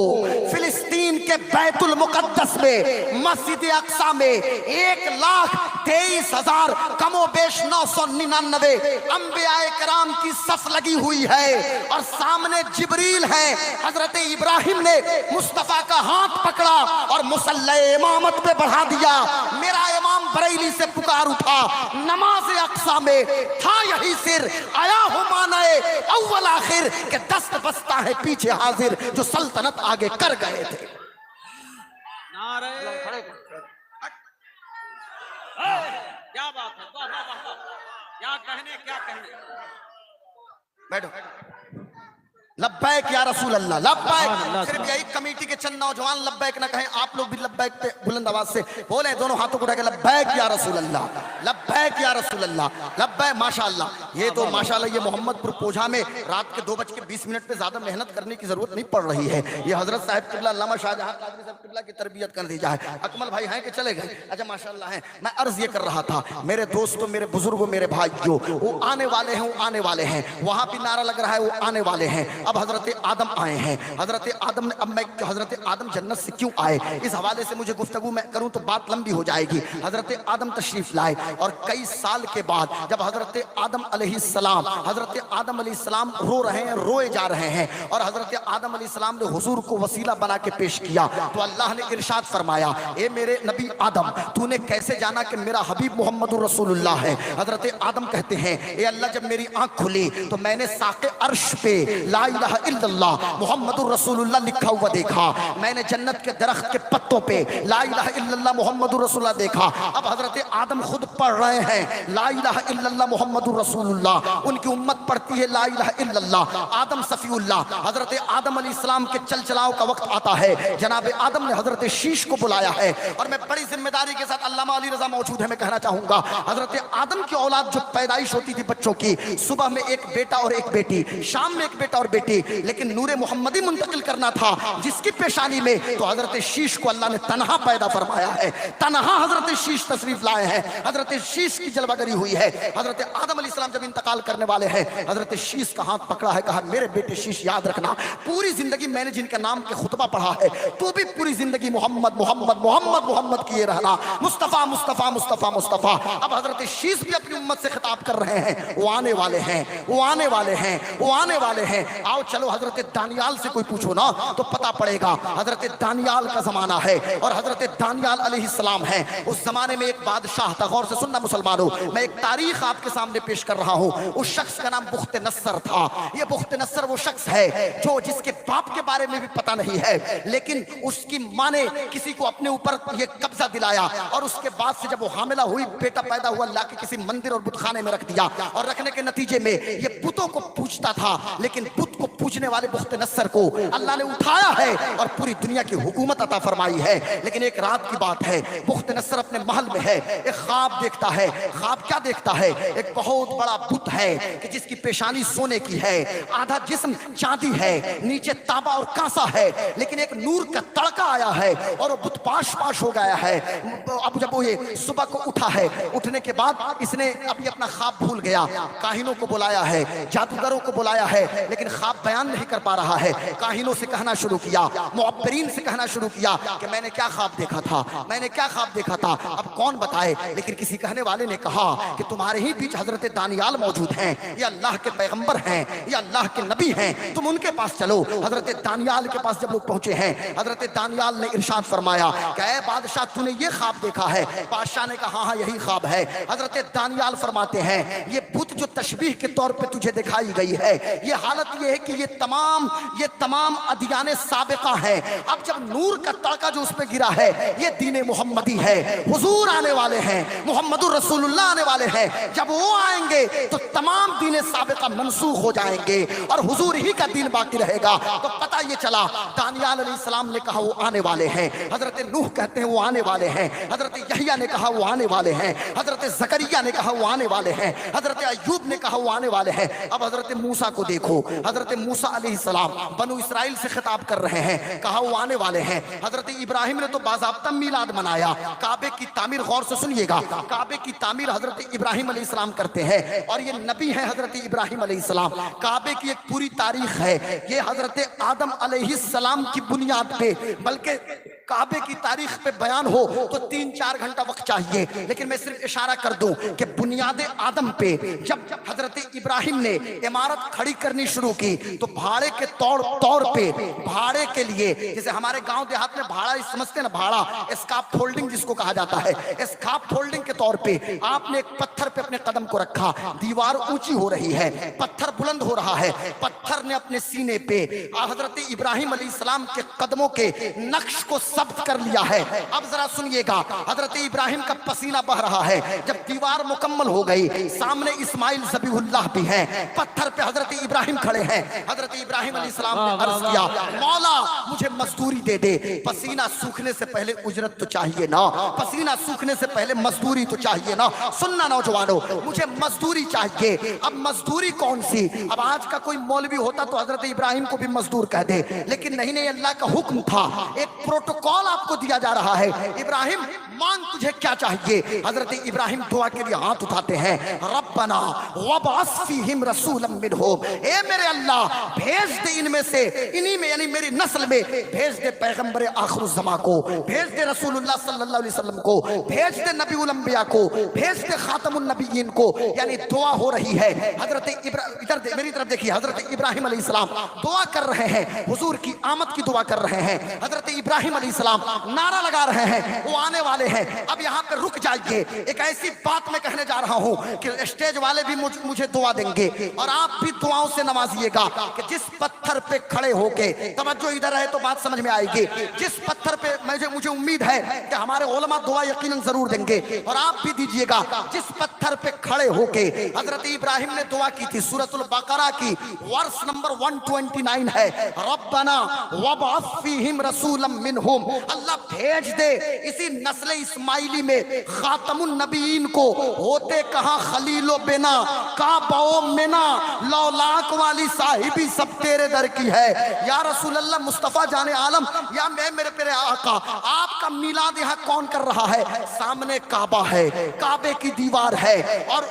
فلسطین کے بیت المقدس میں مسجد اقصی میں 1,23,000 کم و بیش 999 انبیاء کرام کی صف لگی ہوئی ہے, اور سامنے جبریل ہیں. حضرت ابراہیم نے مصطفیٰ کا ہاتھ پکڑا اور مصلی امامت پہ بڑھا دیا. میرا امام بریلی سے پکار اٹھا, نماز اقصی میں تھا یہی سر, آیا ہو مانائے اول آخر کہ دست بستہ ہے پیچھے حاضر, جو سلطنت آگے کر گئے تھے. کیا بات ہے, کیا کہنے. بیٹھو. لبیک یا رسول اللہ, لبیک. صرف یہی کمیٹی کے چند نوجوان لبیک نہ کہیں, آپ لوگ بھی لبیک پہ بلند آواز سے بولیں, دونوں ہاتھوں کو اٹھا کے لبیک یا رسول اللہ, لبیک یا رسول اللہ, لبیک. ماشاءاللہ, یہ تو ماشاءاللہ یہ محمد پور پوجھا میں رات کے 2:20 پہ زیادہ محنت کرنے کی ضرورت نہیں پڑ رہی ہے. یہ حضرت صاحب قبلہ علامہ شاہجہاں قادری صاحب قبلہ کی تربیت کر دی جائے. اکمل بھائی ہیں کہ چلے گئے؟ اچھا ماشاءاللہ ہیں. میں عرض یہ کر رہا تھا, میرے دوستوں, میرے بزرگوں, میرے بھائیوں, وہ آنے والے ہیں, وہ آنے والے ہیں. وہاں بھی نعرہ لگ رہا ہے, وہ آنے والے ہیں. اب حضرت آدم آئے ہیں. حضرت آدم نے, اب میں حضرت آدم جنت سے کیوں آئے اس حوالے سے مجھے گفتگو میں کروں تو بات لمبی ہو جائے گی. حضرت آدم تشریف لائے اور کئی سال کے بعد جب حضرت آدم علیہ السلام رو رہے ہیں, روئے جا رہے ہیں, اور حضرت آدم علیہ السلام نے حضور کو وسیلہ بنا کے پیش کیا تو اللہ نے ارشاد فرمایا, اے میرے نبی آدم, تو نے کیسے جانا کہ میرا حبیب محمد رسول اللہ ہے؟ حضرت آدم کہتے ہیں, اے اللہ جب میری آنکھ کھلی تو میں نے ساق عرش پہ لا الہ الا اللہ محمد الرسول اللہ لکھا ہوا دیکھا. میں نے جنت کے درخت کے پتوں پہ لا الہ الا اللہ محمد الرسول اللہ دیکھا. اب حضرت آدم خود پڑھ رہے ہیں لا الہ الا اللہ محمد الرسول اللہ, ان کی امت پڑھتی ہے لا الہ الا اللہ. آدم صفی اللہ, حضرت آدم علیہ السلام کے چل چلاؤ کا وقت آتا ہے. جناب آدم نے حضرت شیش کو بلایا ہے, اور میں بڑی ذمہ داری کے ساتھ, علامہ علی رضا موجود ہے, میں کہنا چاہوں گا, حضرت آدم کی اولاد جو پیدائش ہوتی تھی بچوں کی, صبح میں ایک بیٹا اور ایک بیٹی, شام میں ایک بیٹا اور بیٹی, بیٹی, لیکن نور محمدی منتقل کرنا تھا جس کی پیشانی میں, تو حضرت شیش کو اللہ نے تنہا پیدا فرمایا ہے, تنہا حضرت شیش تشریف لائے ہیں. حضرت شیش کی جلوہ گری ہوئی ہے. حضرت آدم علیہ السلام جب انتقال کرنے والے ہیں, حضرت شیش کا ہاتھ پکڑا ہے, کہا میرے بیٹے شیش یاد رکھنا, پوری زندگی میں نے جن کے نام کے خطبہ پڑھا ہے, تو بھی پوری زندگی محمد محمد محمد محمد کیے رہنا, مصطفیٰ مصطفیٰ مصطفیٰ مصطفیٰ. اب حضرت شیش بھی اپنی امت سے خطاب کر رہے ہیں, وہ آنے والے ہیں, وہ آنے والے ہیں, وہ آنے والے ہیں. آؤ چلو حضرت دانیال سے کوئی پوچھو نا تو پتہ پڑے گا. حضرت دانیال کا زمانہ ہے اور حضرت دانیال علیہ السلام ہیں. اس زمانے میں ایک بادشاہ تھا. غور سے سننا مسلمانوں, میں ایک تاریخ آپ کے سامنے پیش کر رہا ہوں. اس شخص کا نام بخت نصر تھا. یہ بخت نصر وہ شخص ہے جو جس کے باپ کے بارے میں بھی پتہ نہیں ہے, لیکن اس کی ماں نے کسی کو اپنے اوپر یہ قبضہ دلایا, اور اس کے بعد سے جب وہ حاملہ ہوئی, بیٹا پیدا ہوا, لا کے کسی مندر اور بت خانے میں رکھ دیا, اور رکھنے کے نتیجے میں یہ بتوں کو پوجتا تھا. لیکن بت کو پوجنے والے بخت نصر کو اللہ نے اٹھایا ہے اور پوری دنیا کی حکومت عطا فرمائی ہے. لیکن ایک رات کی بات ہے, بخت نصر اپنے محل میں ہے, ایک خواب دیکھتا ہے. خواب کیا دیکھتا ہے؟ ایک بہت بڑا بت ہے کہ جس کی پیشانی سونے کی ہے, آدھا جسم چاندی ہے, نیچے تانبا اور کانسا ہے, لیکن ایک نور کا تڑکا آیا ہے اور وہ بت پاش پاش ہو گیا ہے. اب جب وہ یہ صبح کو اٹھا ہے, اٹھنے کے بعد اس نے ابھی اپنا خواب بھول گیا. کاہنوں کو بلایا ہے, جادوگروں کو بلایا ہے, لیکن خواب بیان نہیں کر پا رہا ہے. کاہنوں سے کہنا شروع کیا, معبرین سے کہنا شروع کیا کہ میں نے کیا خواب دیکھا تھا, میں نے کیا خواب دیکھا تھا. اب کون بتائے؟ لیکن کسی کہنے والے نے کہا کہ تمہارے ہی بیچ حضرت دانیال موجود ہیں, یہ اللہ کے پیغمبر ہیں, یہ اللہ کے نبی ہیں, تم ان کے پاس چلو. حضرت دانیال کے پاس جب لوگ پہنچے ہیں, حضرت دانیال نے ارشاد فرمایا کہ اے بادشاہ تو نے یہ خواب دیکھا ہے؟ بادشاہ نے کہا ہاں یہی خواب ہے. حضرت دانیال فرماتے ہیں یہ بت جو تشبیہ کے طور پہ تجھے دکھائی گئی ہے, یہ حالت یہ ہے کہ یہ تمام ادیان سابقہ ہیں. اب جب نور کا تڑکا جو اس پہ گرا ہے, یہ دین محمدی ہے. حضور آنے والے ہیں, محمد الرسول اللہ آنے والے ہیں. جب وہ آئیں گے تو تمام دین سابقہ منسوخ ہو جائیں گے اور حضور ہی کا دین باقی رہے گا. تو پتہ یہ چلا, دانیال علیہ السلام نے کہا وہ آنے والے ہیں. حضرت نوح کہتے ہیں وہ آنے والے ہیں. حضرت یحییٰ نے کہا وہ آنے والے ہیں. حضرت زکریا نے کہا وہ آنے والے ہیں. حضرت ایوب نے کہا وہ آنے والے ہیں. اب حضرت موسیٰ کو دیکھو, حضرت موسیٰ علیہ السلام بنو اسرائیل سے خطاب کر رہے ہیں, کہا وہ آنے والے ہیں. حضرت ابراہیم نے تو باضابطہ میلاد منایا. کعبے کی تعمیر, غور سے سنیے گا, کعبے کی تعمیر حضرت ابراہیم علیہ السلام کرتے ہیں, اور یہ نبی ہیں حضرت ابراہیم علیہ السلام. کعبے کی ایک پوری تاریخ ہے, یہ حضرت آدم علیہ السلام کی بنیاد پہ, بلکہ کعبے کی تاریخ پہ بیان ہو تو 3-4 گھنٹہ وقت چاہیے, لیکن میں صرف اشارہ کر دوں کہ بنیاد آدم پہ جب حضرت ابراہیم نے عمارت کھڑی کرنی شروع کی تو بھاڑے کے طور پہ, بھاڑے کے لیے, جیسے ہمارے گاؤں دیہات میں بھاڑا سمجھتے ہیں نا, بھاڑا اسکاپ فولڈنگ جس کو کہا جاتا ہے, اسکاپ فولڈنگ کے طور پہ آپ نے ایک پتھر پہ اپنے قدم کو رکھا. دیوار اونچی ہو رہی ہے, پتھر بلند ہو رہا ہے, پتھر نے اپنے سینے پہ حضرت ابراہیم علیہ السلام کے قدموں کے نقش کو ثبت کر لیا ہے. اب ذرا سنیے گا, حضرت ابراہیم کا پسینہ بہ رہا ہے. جب دیوار مکمل ہو گئی, سامنے اسماعیل ذبیح اللہ بھی ہیں, پتھر پہ حضرت ابراہیم کھڑے ہیں. حضرت ابراہیم علیہ السلام نے عرض کیا مولا مجھے مزدوری دے دے. پسینہ سوکھنے سے پہلے اجرت تو چاہیے نا, پسینہ سوکھنے سے پہلے مزدوری تو چاہیے نا. سننا نوجوانوں, مجھے مزدوری چاہیے. اب مزدوری کون سی؟ اب آج کا کوئی مولوی ہوتا تو حضرت ابراہیم کو بھی مزدور کہہ دے, لیکن نہیں, اللہ کا حکم تھا, ایک پروٹوکول آپ کو دیا جا رہا ہے. ابراہیم مانگ تجھے کیا چاہیے؟ حضرت ابراہیم دعا کے لیے ہاتھ اٹھاتے ہیں, ربنا وابعث فیہم رسولا منہم, اے میرے اللہ بھیج دے ان میں سے, انہی میں یعنی میری نسل میں بھیج دے پیغمبر آخر الزمان کو, بھیج دے رسول اللہ صلی اللہ علیہ وسلم کو, بھیج دے نبی الانبیاء کو, بھیج دے خاتم النبیین کو. یعنی دعا ہو رہی ہے. حضرت ادھر میری طرف دیکھیے, حضرت ابراہیم علیہ السلام دعا کر رہے ہیں, حضور کی آمد کی دعا کر رہے ہیں. حضرت ابراہیم علیہ السلام نعرہ لگا رہے ہیں وہ آنے والے ہیں. اب یہاں پہ رک جائیے, ایک ایسی بات میں کہنے جا رہا ہوں کہ اسٹیج والے بھی مجھے دعا دیں گے اور آپ بھی دعاؤں سے نوازیے گا کہ جس پتھر پہ کھڑے ہو کے, توجہ ادھر ہے تو بات سمجھ میں آئے گی, جس پتھر پہ مجھے امید ہے کہ ہمارے علماء دعا یقیناً ضرور دیں گے اور آپ بھی دیجئے گا, جس پتھر پہ کھڑے ہو کے حضرت ابراہیم نے دعا کی تھی, سورۃ البقرہ کی ورس نمبر 129 ہے, ربنا وابعث فیہم رسولا منہم, اللہ بھیج دے اسی نسل اسماعیلی میں خاتم النبیین کو, ہوتے کہاں خلیل و بنا, کعبہ و منا, لولاک والی صاحبی سب تیرے در کی ہے. یا رسول اللہ مصطفیٰ جان عالم، یا میں میرے پیارے آقا، آپ کا میلاد یہاں کون کر رہا ہے؟ سامنے کعبہ ہے، کعبے کی دیوار ہے، اور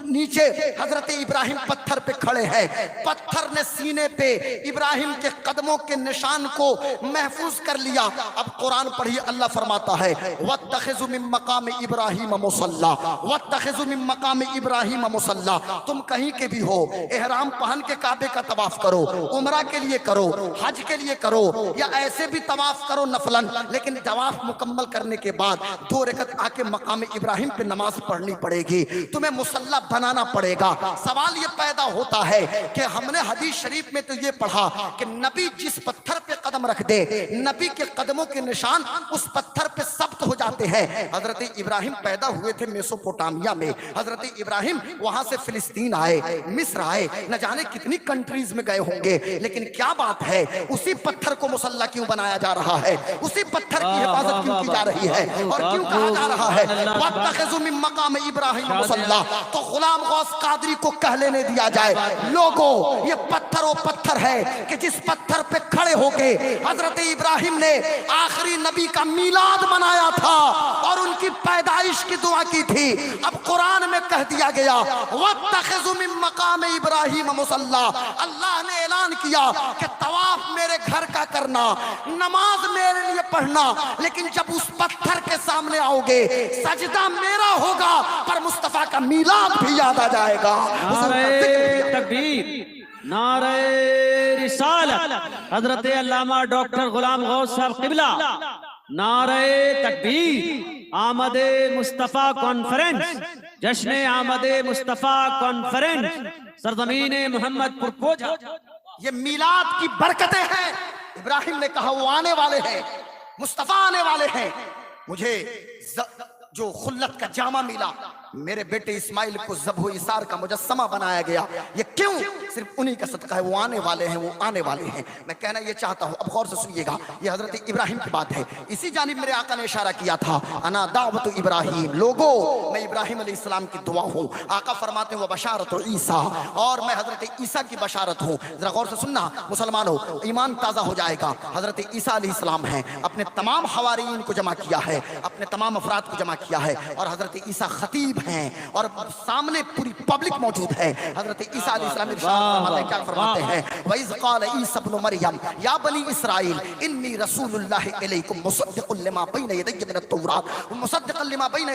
نیچے حضرت ابراہیم پتھر پہ کھڑے ہیں. پتھر نے سینے پہ ابراہیم کے قدموں کے نشان کو محفوظ کر لیا. اب قرآن پڑھیے، اللہ فرماتا ہے وَاتَّخِذُوا مِن مَّقَامِ إِبْرَاهِيمَ مُصَلَّى وَاتَّخِذُوا مِن مَّقَامِ إِبْرَاهِيمَ مُصَلَّى. تم کہیں کے بھی ہو، احرام پہن کے کعبے کا طواف کرو، عمرہ کے لیے کرو، حج کے لیے کرو، یا ایسے بھی طواف کرو نفلاً، لیکن طواف مکمل کرنے کے بعد 2 رکعت آ کے مقام ابراہیم پہ نماز پڑھنی پڑے گی، تمہیں مصلی بنانا پڑے گا. سوال یہ پیدا ہوتا ہے کہ ہم نے حدیث شریف میں تو یہ پڑھا کہ نبی جس پتھر پہ قدم رکھ دے، نبی کے قدموں کے نشان اس پتھر پہ ثبت ہو جاتے ہیں. حضرت ابراہیم پیدا ہوئے تھے میسوپوٹامیہ میں. حضرت ابراہیم وہاں سے فلسطین آئے، مصر آئے، نہ جانے کتنی کنٹریز میں گئے ہوں گے، لیکن کیا بات ہے اسی پتھر کو مصلی کیوں بنایا جا رہا ہے؟ اسی پتھر کی حفاظت کیوں کی جا رہی ہے؟ اور کیوں کہا جا رہا ہے وَاتَّخِذُوا مِن مَّقَامِ إِبْرَاهِيمَ مُصَلَّى؟ تو غلام غوث قادری کو کہہ لینے دیا جائے، لوگوں یہ پتھر وہ پتھر ہے کہ جس پتھر پہ کھڑے ہو کے حضرت ابراہیم نے آخری نبی کا میلاد منایا تھا اور ان کی پیدائش کی دعا کی تھی. اب قرآن میں کہہ دیا گیا وَاتَّخِذُوا مِن مَّقَامِ إِبْرَاهِيمَ مُصَلَّى. اللہ نے اعلان کیا کہ طواف میرے گھر کا کرنا، نماز میرے لیے پڑھنا، لیکن جب اس پتھر کے سامنے آؤ گے سجدہ میرا ہوگا، پر مصطفیٰ کا میلاد بھی یاد آ جائے گا. نعرہ تکبیر، نعرہ رسالت، حضرت علامہ ڈاکٹر غلام غوث صاحب قبلہ. نعرہ تکبیر. آمد مصطفیٰ کانفرنس، جشن آمد مصطفیٰ کانفرنس، سرزمین محمد پر پوجا. یہ میلاد کی برکتیں ہیں. ابراہیم نے کہا وہ آنے والے ہیں، مصطفیٰ آنے والے ہیں. مجھے جو خلت کا جامع ملا، میرے بیٹے اسماعیل کو ذبح و ایثار کا مجسمہ بنایا گیا. یہ کیوں؟ صرف انہی کا صدقہ ہے. وہ آنے والے ہیں، وہ آنے والے ہیں. میں کہنا یہ چاہتا ہوں، اب غور سے سنیے گا، یہ حضرت ابراہیم کی بات ہے. اسی جانب میرے آقا نے اشارہ کیا تھا انا دعوت ابراہیم، لوگوں میں ابراہیم علیہ السلام کی دعا ہوں. آقا فرماتے ہیں وہ بشارت عیسیٰ، اور میں حضرت عیسیٰ کی بشارت ہوں. ذرا غور سے سننا مسلمانوں، ایمان تازہ ہو جائے گا. حضرت عیسیٰ علیہ السلام ہیں، اپنے تمام حواریین کو جمع کیا ہے، اپنے تمام افراد کو جمع کیا ہے، اور حضرت عیسیٰ خطیب ہیں اور سامنے پوری پبلک موجود ہے. حضرت عیسیٰ علیہ السلام ارشاد کیا فرماتے ہیں وَإِذْ قَالَ عِيسَى ابْنُ مَرْيَمَ يَا بَنِي إِسْرَائِيلَ إِنِّي رَسُولُ اللَّهِ إِلَيْكُمْ مُصَدِّقٌ لِمَا بَيْنَ يَدَيَّ مِنَ التَّوْرَاةِ وَمُصَدِّقًا لِمَا بَيْنَ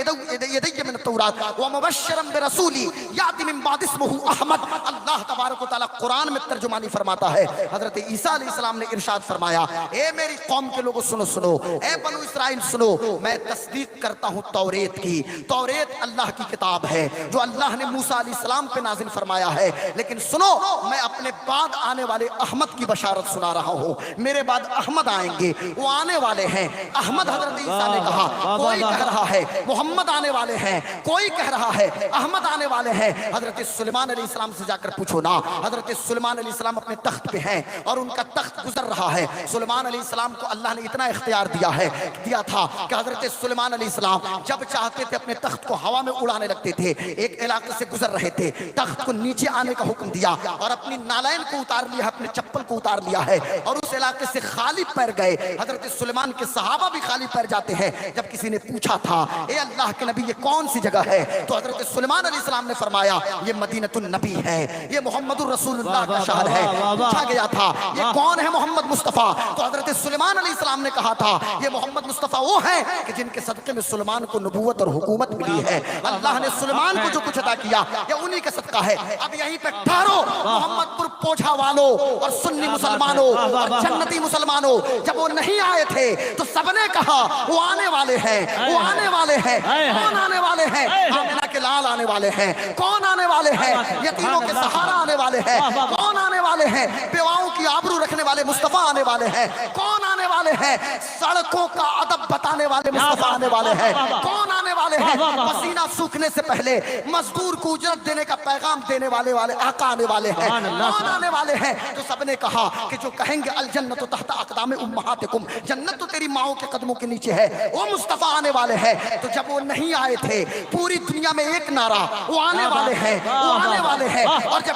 يَدَيَّ مِنَ التَّوْرَاةِ وَمُبَشِّرًا بِرَسُولٍ يَأْتِي مِن بَعْدِي اسْمُهُ أَحْمَدُ. اللہ تبارک و تعالیٰ قرآن میں ترجمانی فرماتا ہے. حضرت عیسیٰ علیہ السلام نے ارشاد فرمایا اے میری قوم کے لوگوں سنو سنو، اے بنو اسرائیل سنو، میں تصدیق کرتا ہوں توریت کی. توریت اللہ کی کتاب ہے جو اللہ نے موسیٰ علیہ السلام پہ نازل فرمایا ہے. لیکن سنو، میں اپنے بعد آنے والے احمد کی بشارت سنا رہا ہوں. میرے بعد احمد آئیں گے، وہ آنے والے ہیں. احمد حضرت عیسیٰ نے کہا، کوئی کہہ رہا ہے محمد آنے والے ہیں، کوئی کہہ رہا ہے احمد آنے والے ہیں. حضرت سلیمان علیہ السلام سے جا کر پوچھو نا. حضرت سلیمان علیہ السلام اپنے تخت پہ ہیں اور ان کا تخت گزر رہا ہے. سلیمان علیہ السلام کو اللہ نے اتنا اختیار دیا تھا کہ حضرت سلیمان علیہ السلام جب چاہتے تھے اپنے تخت کو ہوا میں اڑانے لگتے تھے. ایک علاقے سے گزر رہے تھے، تخت کو نیچے آنے کا حکم دیا اور اپنی نالین کو اتار لیا، اپنے چپل کو اتار لیا ہے اور اس علاقے سے خالی پیر گئے. حضرت سلیمان کے صحابہ بھی خالی پیر جاتے ہیں. جب کسی نے پوچھا تھا اے اللہ کے نبی یہ کون سی جگہ ہے، تو حضرت سلیمان علیہ السلام نے فرمایا یہ مدینۃ النبی ہے، یہ محمد الرسول اللہ کا شہر ہے. پوچھا گیا تھا یہ کون ہے محمد مصطفیٰ، تو حضرت سلیمان علیہ السلام نے کہا تھا یہ محمد مصطفیٰ وہ ہیں کہ جن کے صدقے میں سلیمان کو نبوت اور حکومت ملی ہے. اللہ نے سلیمان کو جو کچھ عطا کیا یہ انہی کا صدقہ ہے. اب یہیں پہ ٹھہرو محمد پر پوچھا والوں اور سنی مسلمانوں اور جنتی مسلمانوں، جب وہ نہیں آئے تھے تو سب نے کہا وہ آنے والے ہیں، وہ آنے والے ہیں. کون آنے والے ہیں؟ آمنہ کے لال آنے والے ہیں. کون آنے والے ہیں؟ یتیموں کے سہارا آنے والے ہیں. کون آنے والے ہیں؟ بیواؤں کی آبرو رکھنے والے مصطفیٰ آنے والے ہیں. کون آنے والے ہیں؟ سڑکوں کا ادب بتانے والے مصطفیٰ آنے والے ہیں. کون آنے والے ہیں؟ پسینہ سوکھنے سے پہلے مزدور کو اجرت دینے کا پیغام دینے والے آقا آنے والے ہیں. کون آنے والے ہیں؟ تو سب نے کہا کہ جو کہیں گے الجنت تحت اقدام امہاتکم، جنت تو تیری ماؤں کے قدموں کے نیچے ہے، وہ مصطفیٰ آنے والے ہیں. تو جب وہ نہیں آئے تھے پوری دنیا میں ایک نعرہ وہ آنے والے ہیں، وہ آنے والے ہیں. اور جب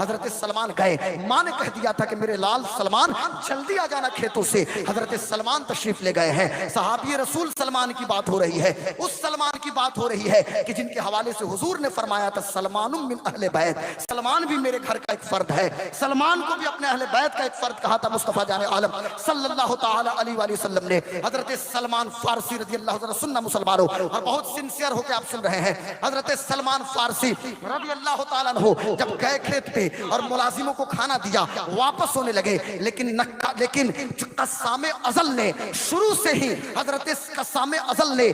حضرت سلمان گئے، ماں نے کہہ دیا تھا کہ میرے لال سلمان جلدی آ جانا کھیتوں سے۔ حضرت سلمان تشریف لے گئے ہیں، صحابی رسول سلمان کی بات ہو رہی ہے، اس سلمان کی بات ہو رہی ہے کہ جن کے حوالے سے حضور نے فرمایا تھا سلمان من اہل بیت، سلمان بھی میرے گھر کا ایک فرد ہے۔ سلمان کو بھی اپنے اہل بیت کا ایک فرد کہا تھا مصطفیٰ جان عالم صلی اللہ تعالی علیہ وآلہ وسلم نے۔ حضرت سلمان فارسی رضی اللہ عنہ، سننا مسلمانوں، اور بہت سنسیئر ہو کے آپ سن رہے ہیں، حضرت سلمان فارسی رضی اللہ تعالیٰ عنہ جب گئے کھیت پہ اور ملازموں کو کھانا دیا، واپس ہونے لگے، لیکن قسام ازل نے شروع سے ہی حضرت قسام ازل نے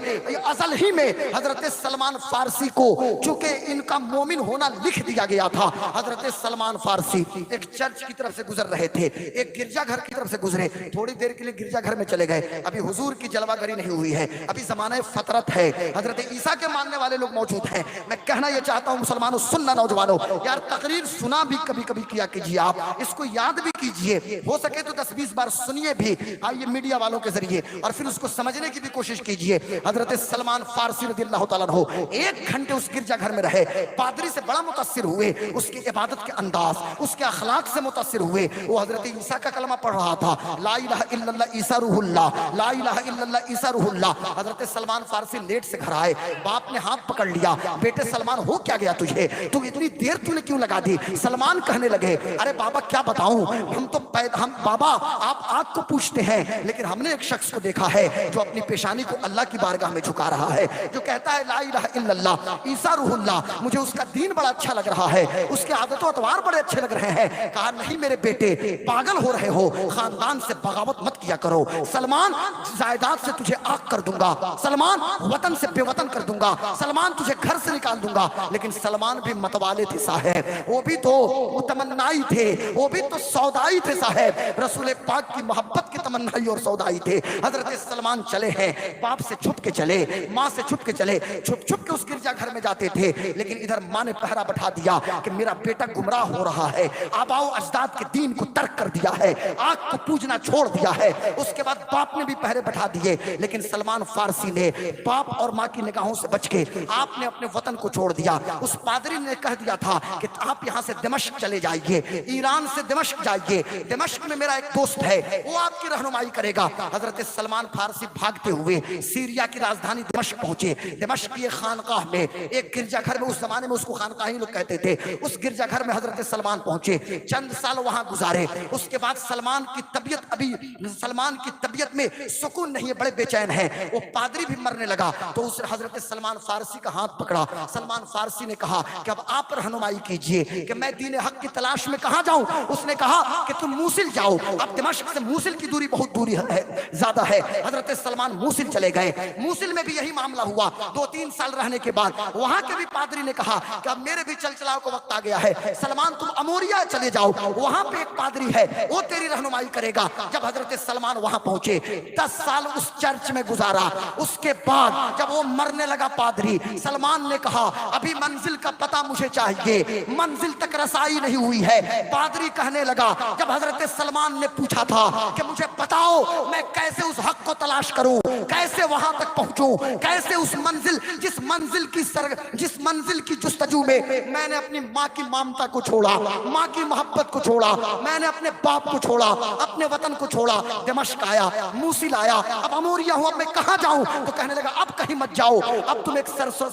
ازل ہی میں حضرت سلمان فارسی کو چونکہ ان کا مومن ہونا لکھ دیا گیا تھا۔ حضرت سلمان فارسی ایک چرچ کی طرف سے گزر رہے تھے، ایک گرجا گھر کی طرف سے گزرے، تھوڑی دیر کے لیے گرجا گھر میں چلے گئے، ابھی حضور کی جلوہ گری نہیں ہوئی ہے، ابھی زمانہ فطرت ہے، حضرت عیسیٰ کے ماننے والے لوگ موجود ہیں۔ میں کہنا یہ چاہتا ہوں مسلمانوں، سننا نوجوانوں، یار تقریر سنا بھی کبھی کبھی کیا کیجیے، آپ اس کو یاد بھی کیجیے، ہو سکے تو 10-20 بار سنیے بھی آئیے میڈیا والوں کے ذریعے، اور پھر اس کو سمجھنے کی بھی کوشش کیجیے۔ حضرت سلمان فارسی رضی اللہ تعالیٰ عنہ 1 گھنٹے اس گرجا گھر میں رہے، پادری سے بڑا متاثر ہوئے، اس کی عبادت کے انداز، اس کے اخلاق سے متاثر ہوئے۔ وہ حضرت عیسیٰ کا کلمہ پڑھ رہا تھا، لا الہ الا اللہ عیسیٰ روح اللہ، لا الہ الا اللہ عیسیٰ روح اللہ۔ حضرت سلمان فارسی لیٹ سے گھر آئے، باپ نے ہاتھ پکڑ لیا، بیٹے سلمان ہو کیا گیا تجھے، تو اتنی دیر تو نے کیوں لگا دی؟ سلمان کہنے لگے، ارے بابا کیا بتاؤں، ہم بابا آپ آگ کو پوچھتے ہیں، لیکن ہم نے ایک شخص کو دیکھا ہے جو اپنی پیشانی کو اللہ کی بارگاہ میں جھکا رہا ہے، جو کہتا ہے لا الہ الا اللہ عیسیٰ روح اللہ، مجھے اس کا دین بڑا اچھا لگ رہا ہے، اس کے عادت و اطوار بڑے اچھے لگ رہے ہیں۔ کہا نہیں میرے بیٹے، پاگل ہو رہے ہو، خاندان سے بغاوت مت کیا کرو، سلمان جائیداد سے تجھے آگ کر دوں گا، سلمان وطن سے بے وطن کر دوں گا، سلمان تجھے گھر سے نکال دوں گا۔ لیکن سلمان بھی متوالے تھے صاحب، وہ بھی تو تمنائی تھے، وہ بھی تو سودائی تھے صاحب، رسول پاک کی محبت کے تمنائی اور سودائی تھے۔ حضرت سلمان چلے ہیں، باپ سے چھپ کے چلے، ماں سے چھپ کے چلے، چھپ چھپ کے اس گرجا گھر میں جاتے تھے، لیکن ادھر ماں نے پہرا بٹھا دیا کہ میرا بیٹا گمراہ ہو رہا ہے، آباؤ اجداد کے دین کو ترک کر دیا ہے، آگ کو پوجنا چھوڑ دیا ہے۔ اس کے بعد باپ نے بھی پہرے بٹھا دیے، لیکن سلمان فارسی نے باپ اور ماں کی نگاہوں سے بچ کے آپ نے اپنے وطن کو چھوڑ دیا۔ اس پادری نے کہہ دیا تھا کہ آپ یہاں سے دمشق چلے جائیے، ایران سے دمشق جائیے، دمشق میں میرا ایک دوست ہے، وہ آپ کی رہنمائی کرے گا۔ حضرت سلمان فارسی بھاگتے ہوئے سیریا کی راجدھانی دمشق پہنچے۔ دمشق کی ایک خانقاہ میں، ایک گرجا گھر میں، اس زمانے میں اس کو خانقاہ ہی لوگ کہتے تھے، اس گرجا گھر میں حضرت سلمان پہنچے، چند سال وہاں گزارے۔ اس کے بعد سلمان کی طبیعت میں سکون نہیں ہے، بڑے بے چین ہیں، وہ پادری بھی مرنے لگا، تو اس حضرت سلمان فارسی کا ہاتھ پکڑا۔ سلمان فارسی نے کہا کہ اب آپ رہنمائی کیجئے کہ میں دین حق کی تلاش میں کہاں جاؤں۔ اس نے کہا کہ تم موصل جاؤ، اب دمشق سے موصل کی دوری بہت دوری ہے، زیادہ ہے۔ حضرت سلمان موصل چلے گئے، موصل میں بھی یہی معاملہ ہوا۔ 2-3 سال رہنے کے بعد وہاں کے بھی پادری نے کہا کہ اب میرے بھی چل چلاؤ کو وقت آ گیا ہے، سلمان تم اموریا چلے جاؤ، وہاں پہ ایک پادری ہے، وہ تیری رہنمائی کرے گا۔ جب حضرت سلمان وہاں پہنچے، 10 سال اس چرچ میں گزارا۔ اس کے بعد جب وہ مرنے لگا پادری، سلمان نے کہا ابھی منزل کا پتہ مجھے چاہیے، منزل تک رسائی نہیں ہوئی ہے۔ پادری کہنے لگا، جب حضرت سلمان نے پوچھا تھا کہ مجھے بتاؤ میں کیسے اس حق کو تلاش کروں، کیسے وہاں تک پہنچوں، کیسے اس منزل جس منزل کی جستجو میں نے اپنی ماں کی مامتا کو چھوڑا، ماں کی محبت کو چھوڑا، میں نے اپنے باپ کو چھوڑا، اپنے وطن کو چھوڑا، دمشق آیا، موصل آیا، اب اموریا ہوں، اب میں کہاں جاؤں؟ تو کہنے لگا اب کہیں مت جاؤ، اب تم ایک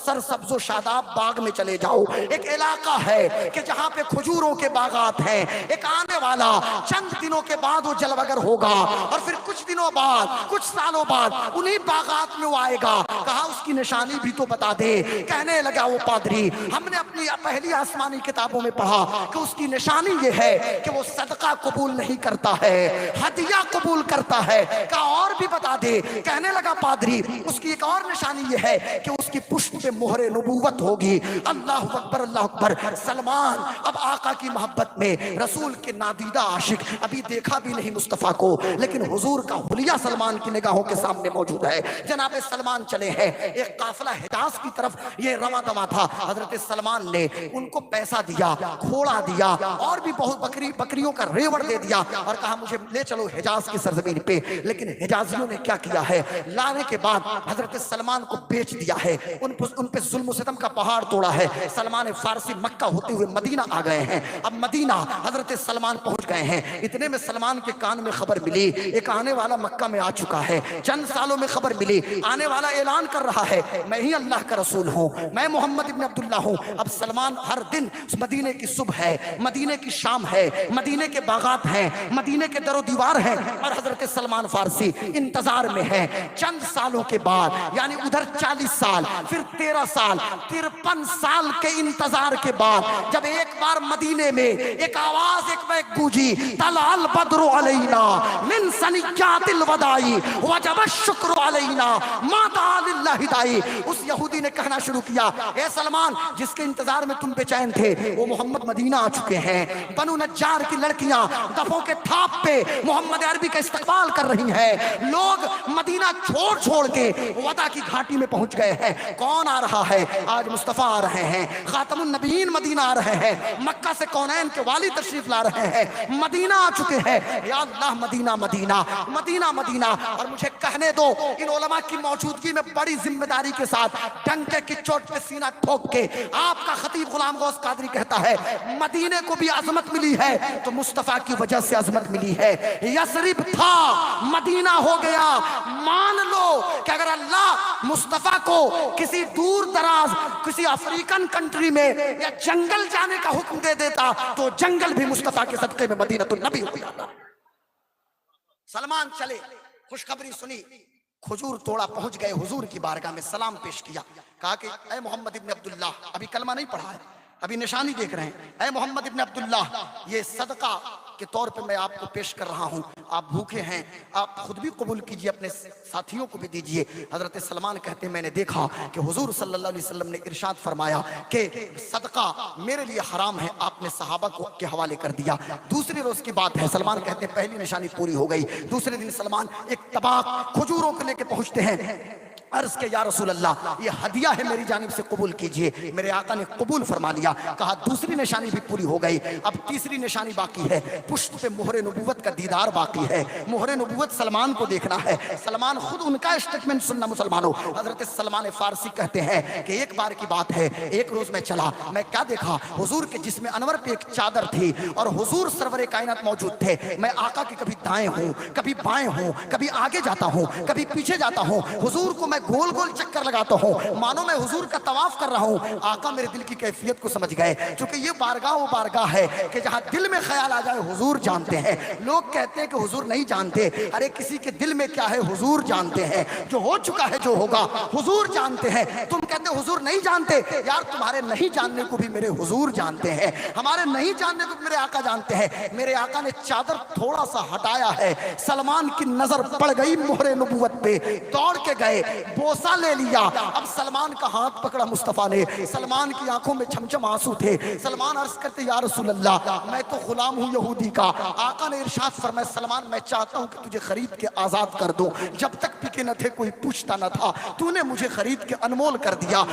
سرسبز و شاداب باغ میں چلے جاؤ، ایک علاقہ ہے کہ جہاں پہ کھجوروں کے باغات ہیں، ایک آنے والا چند دنوں کے بعد وہ جلوگر ہوگا، اور پھر کچھ دنوں بعد، کچھ سالوں بعد انہی باغات میں وہ آئے گا۔ کہا اس کی نشانی بھی تو بتا دے۔ کہنے لگا وہ پادری، ہم نے اپنی پہلی آسمانی کتابوں میں پڑھا کہ اس کی نشانی یہ ہے کہ وہ صدقہ قبول نہیں کرتا ہے، ہدیہ قبول کرتا ہے۔ کہا اور بھی بتا دے۔ کہنے لگا پادری، اس کی ایک اور نشانی یہ ہے کہ اس کی پشت پہ مہر نبوت ہوگی۔ اللہ اکبر، اللہ اکبر۔ سلمان اب آقا کی محبت میں، رسول کے نادیدہ عاشق، ابھی دیکھا بھی نہیں مصطفیٰ کو، لیکن حضور کا حلیہ سلمان کی نگاہوں کے سامنے موجود ہے۔ جناب سلمان چلے ہیں، ایک قافلہ حجاز کی طرف یہ رواں دواں تھا۔ حضرت سلمان نے ان کو پیسہ دیا، کھوڑا دیا، اور بھی بہت بکریوں کا ریوڑ دے دیا، اور کہا مجھے لے چلو حجاز کی سرزمین پہ۔ لیکن حجازیوں نے کیا کیا ہے، لانے کے بعد حضرت سلمان سلمان کو بیچ دیا ہے، ان پہ ظلم و ستم کا پہاڑ توڑا ہے. سلمان فارسی مکہ ہوتے ہوئے مدینہ آ گئے ہیں. اب مدینہ حضرت سلمان پہنچ گئے ہیں. اتنے میں سلمان کے کان میں خبر ملی، ایک آنے والا مکہ میں آ چکا ہے. چند سالوں میں خبر ملی، آنے والا اعلان کر رہا ہے میں ہی اللہ کا رسول ہوں، میں محمد ابن عبداللہ ہوں. اب سلمان ہر دن مدینے کی صبح ہے، مدینے کی شام ہے، مدینے کے باغات ہیں، مدینے کے در و دیوار ہیں، اور حضرت سلمان فارسی انتظار میں ہے. چند سالوں کے بعد یعنی ادھر 40 سال، پھر 13 سال، 53 سال کے انتظار کے بعد جب ایک بار مدینے میں ایک آواز ایک بیک گونجی، طلع البدر علینا من ثنیات الوداع وجب الشکر علینا ما دعا للہ داعی. اس یہودی نے کہنا شروع کیا، اے سلمان جس کے انتظار میں تم بے چین تھے وہ محمد مدینہ آ چکے ہیں. بنو نجار کی لڑکیاں دفوں کے تھاپ پہ محمد عربی کا استقبال کر رہی ہیں. لوگ مدینہ چھوڑ چھوڑ کے ودا کی گھاٹی میں پہنچ گئے ہیں. کون آ رہا ہے؟ آج مصطفیٰ آ رہے ہیں، خاتم النبیین مدینہ آ رہے ہیں، مکہ سے کونین کے والی تشریف لا رہے ہیں، مدینہ آ چکے ہیں. یا اللہ مدینہ مدینہ مدینہ مدینہ. اور مجھے کہنے دو ان علماء کی موجودگی میں بڑی ذمہ داری کے ساتھ ڈنکے کی چوٹ پہ سینہ ٹھوک کے آپ کا خطیب غلام غوث قادری کہتا ہے مدینے کو بھی عظمت ملی ہے تو مصطفیٰ کی وجہ سے عظمت ملی ہے. یثرب تھا مدینہ ہو گیا. مان لو کہ اگر اللہ مصطفیٰ کو کسی دور دراز کسی افریقن کنٹری میں یا جنگل جانے کا حکم دے دیتا تو جنگل بھی مصطفیٰ کے صدقے میں مدینہ النبی ہو جاتا. سلمان چلے، خوشخبری سنی، کھجور توڑا، پہنچ گئے حضور کی بارگاہ میں، سلام پیش کیا، کہا کہ اے محمد ابن عبداللہ، ابھی کلمہ نہیں پڑھا ہے، ابھی نشانی دیکھ رہے ہیں، اے محمد ابن عبداللہ یہ صدقہ کے طور پہ میں آپ کو پیش کر رہا ہوں. آپ بھوکے ہیں، آپ خود بھی قبول کیجئے، اپنے ساتھیوں کو بھی دیجئے. حضرت سلمان کہتے ہیں میں نے دیکھا کہ حضور صلی اللہ علیہ وسلم نے ارشاد فرمایا کہ صدقہ میرے لیے حرام ہے، آپ نے صحابہ کو کے حوالے کر دیا. دوسری روز کی بات ہے، سلمان کہتے ہیں پہلی نشانی پوری ہو گئی. دوسرے دن سلمان ایک طباق کھجوروں کو لے کے پہنچتے ہیں. عرض کے یا رسول اللہ یہ ہدیہ ہے میری جانب سے، قبول کیجئے. میرے آقا نے قبول فرما لیا. کہا دوسری نشانی بھی پوری ہو گئی، اب تیسری نشانی باقی ہے، پشت پہ مہر نبوت کا دیدار باقی ہے. مہر نبوت سلمان کو دیکھنا ہے. سلمان خود ان کا اسٹیٹمنٹ سننا مسلمانوں. حضرت سلمان فارسی کہتے ہیں کہ ایک بار کی بات ہے، ایک روز میں چلا، میں کیا دیکھا، حضور کے جسم انور پہ ایک چادر تھی اور حضور سرور کائنات موجود تھے. میں آقا کے کبھی دائیں ہوں، کبھی بائیں ہوں، کبھی آگے جاتا ہوں، کبھی پیچھے جاتا ہوں. حضور کو میں گول گول چکر لگاتا ہوں، مانو میں حضور کا طواف کر رہا ہوں. آقا میرے دل کی کیفیت کو سمجھ گئے، چونکہ یہ بارگاہ وہ بارگاہ ہے کہ جہاں دل میں خیال آ جائے حضور جانتے ہیں. لوگ کہتے ہیں کہ حضور نہیں جانتے، ارے کسی کے دل میں کیا ہے حضور جانتے ہیں. جو ہو چکا ہے جو ہوگا حضور جانتے ہیں. تم کہتے حضور نہیں جانتے، یار تمہارے نہیں جاننے کو بھی میرے حضور جانتے ہیں، ہمارے نہیں جاننے کو بھی میرے آقا جانتے ہیں. میرے آقا نے چادر تھوڑا سا ہٹایا ہے، سلمان کی نظر پڑ گئی مہر نبوت پہ، دوڑ کے گئے، بوسہ لے لیا. اب سلمان کا ہاتھ پکڑا مصطفیٰ نے. سلمان کی آنکھوں میں چھمچم آنسو تھے. سلمان عرض کرتے یا رسول اللہ میں تو غلام ہوں یہودی کا. آقا نے ارشاد فرمایا سلمان میں چاہتا ہوں کہ تجھے خرید کے آزاد کر دوں. جب تک پکے نہ تھے کوئی پوچھتا نہ تھا، تو نے مجھے خرید کے انمول کر دیا.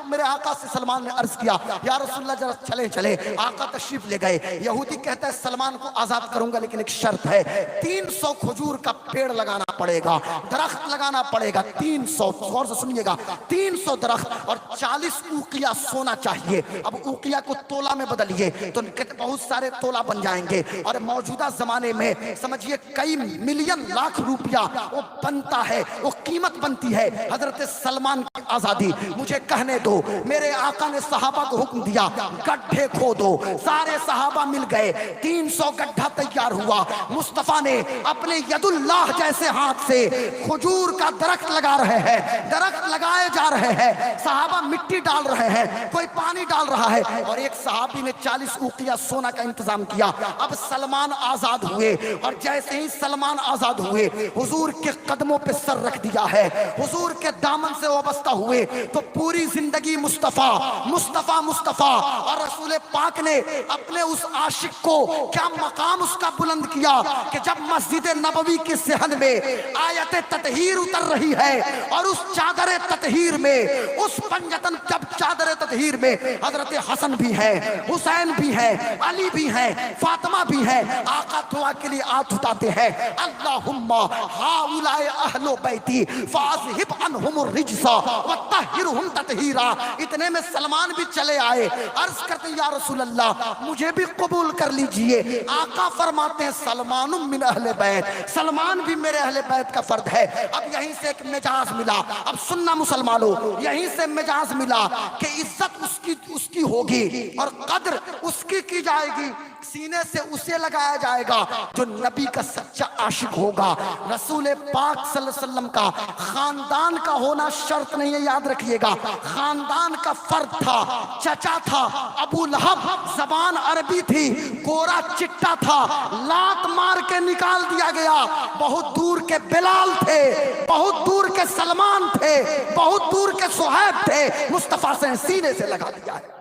میرے آقا سے سلمان نے عرض کیا یا رسول اللہ ذرا چلے چلے. آقا تشریف لے گئے. یہودی کہتا ہے سلمان کو آزاد کروں گا لیکن ایک شرط ہے، 300 کھجور کا پیڑ لگانا پڑے گا، درخت لگانا پڑے گا. 300 غور سے سنیے گا، 300 درخت اور 40 اوقیہ سونا چاہیے. اب اوقیہ کو تولہ میں بدلیے تو بہت سارے تولہ بن جائیں گے. اور موجودہ زمانے میں سمجھیے کئی ملین لاکھ روپیہ وہ بنتا ہے، وہ قیمت بنتی ہے حضرت سلمان کی آزادی. مجھے کہنے دو، میرے آقا نے صحابہ کو حکم دیا گڈھے کھودو. سارے صحابہ مل گئے، 300 گڈھا تیار ہوا. مصطفیٰ نے اپنے ید اللہ جیسے ہاتھ سے کھجور کا درخت لگا رہے ہیں، درخت لگائے جا رہے ہیں. صحابہ مٹی ڈال رہے ہیں، کوئی پانی ڈال رہا ہے، اور ایک صحابی نے 40 اوقیہ سونا کا انتظام کیا. اب سلمان آزاد ہوئے، اور جیسے ہی سلمان آزاد ہوئے حضور کے قدموں پہ سر رکھ دیا ہے، حضور کے دامن سے وابستہ ہوئے تو پوری زندگی مصطفیٰ مصطفیٰ مصطفیٰ. اور رسول پاک نے اپنے اس عاشق کو کیا مقام اس کا بلند کیا کہ جب مسجد نبوی کی صحن میں آیت تطہیر اتر رہی ہے ہے، اور اس چادر تطہیر میں، اس پنجتن جب چادر تطہیر میں حضرت حسن بھی ہے، حسین بھی ہے، علی بھی ہے، فاطمہ بھی ہے، آقا دعا کے لیے ہاتھ اٹھاتے ہیں، اللہم ہاؤلاء اہل بیتی فاذہب عنہم الرجس وطہرہم تطہیرا۔ اتنے میں سلمان بھی چلے آئے، عرض کرتے یا رسول اللہ مجھے بھی قبول کر لیجئے۔ آقا فرماتے ہیں سلمان من اہل بیت، سلمان بھی میرے اہل بیت کا فرد ہے۔ اب یہیں سے ایک مجاز ملا، اب سننا مسلمانوں، یہیں سے مجاز ملا کہ عزت اس کی ہوگی اور قدر اس کی جائے گی، سینے سے اسے لگایا جائے گا جو نبی کا سچا عاشق ہوگا۔ رسول پاک صلی اللہ علیہ وسلم کا خاندان کا ہونا شرط نہیں ہے، یاد رکھیے گا، خاندان کا فرد تھا، چچا تھا ابو لہب، زبان عربی تھی، گورا چٹا تھا، لات مار کے نکال دیا گیا۔ بہت دور کے بلال تھے، بہت دور کے سلمان تھے، بہت دور کے صہیب تھے، مصطفیٰ سے سینے سے لگا دیا ہے۔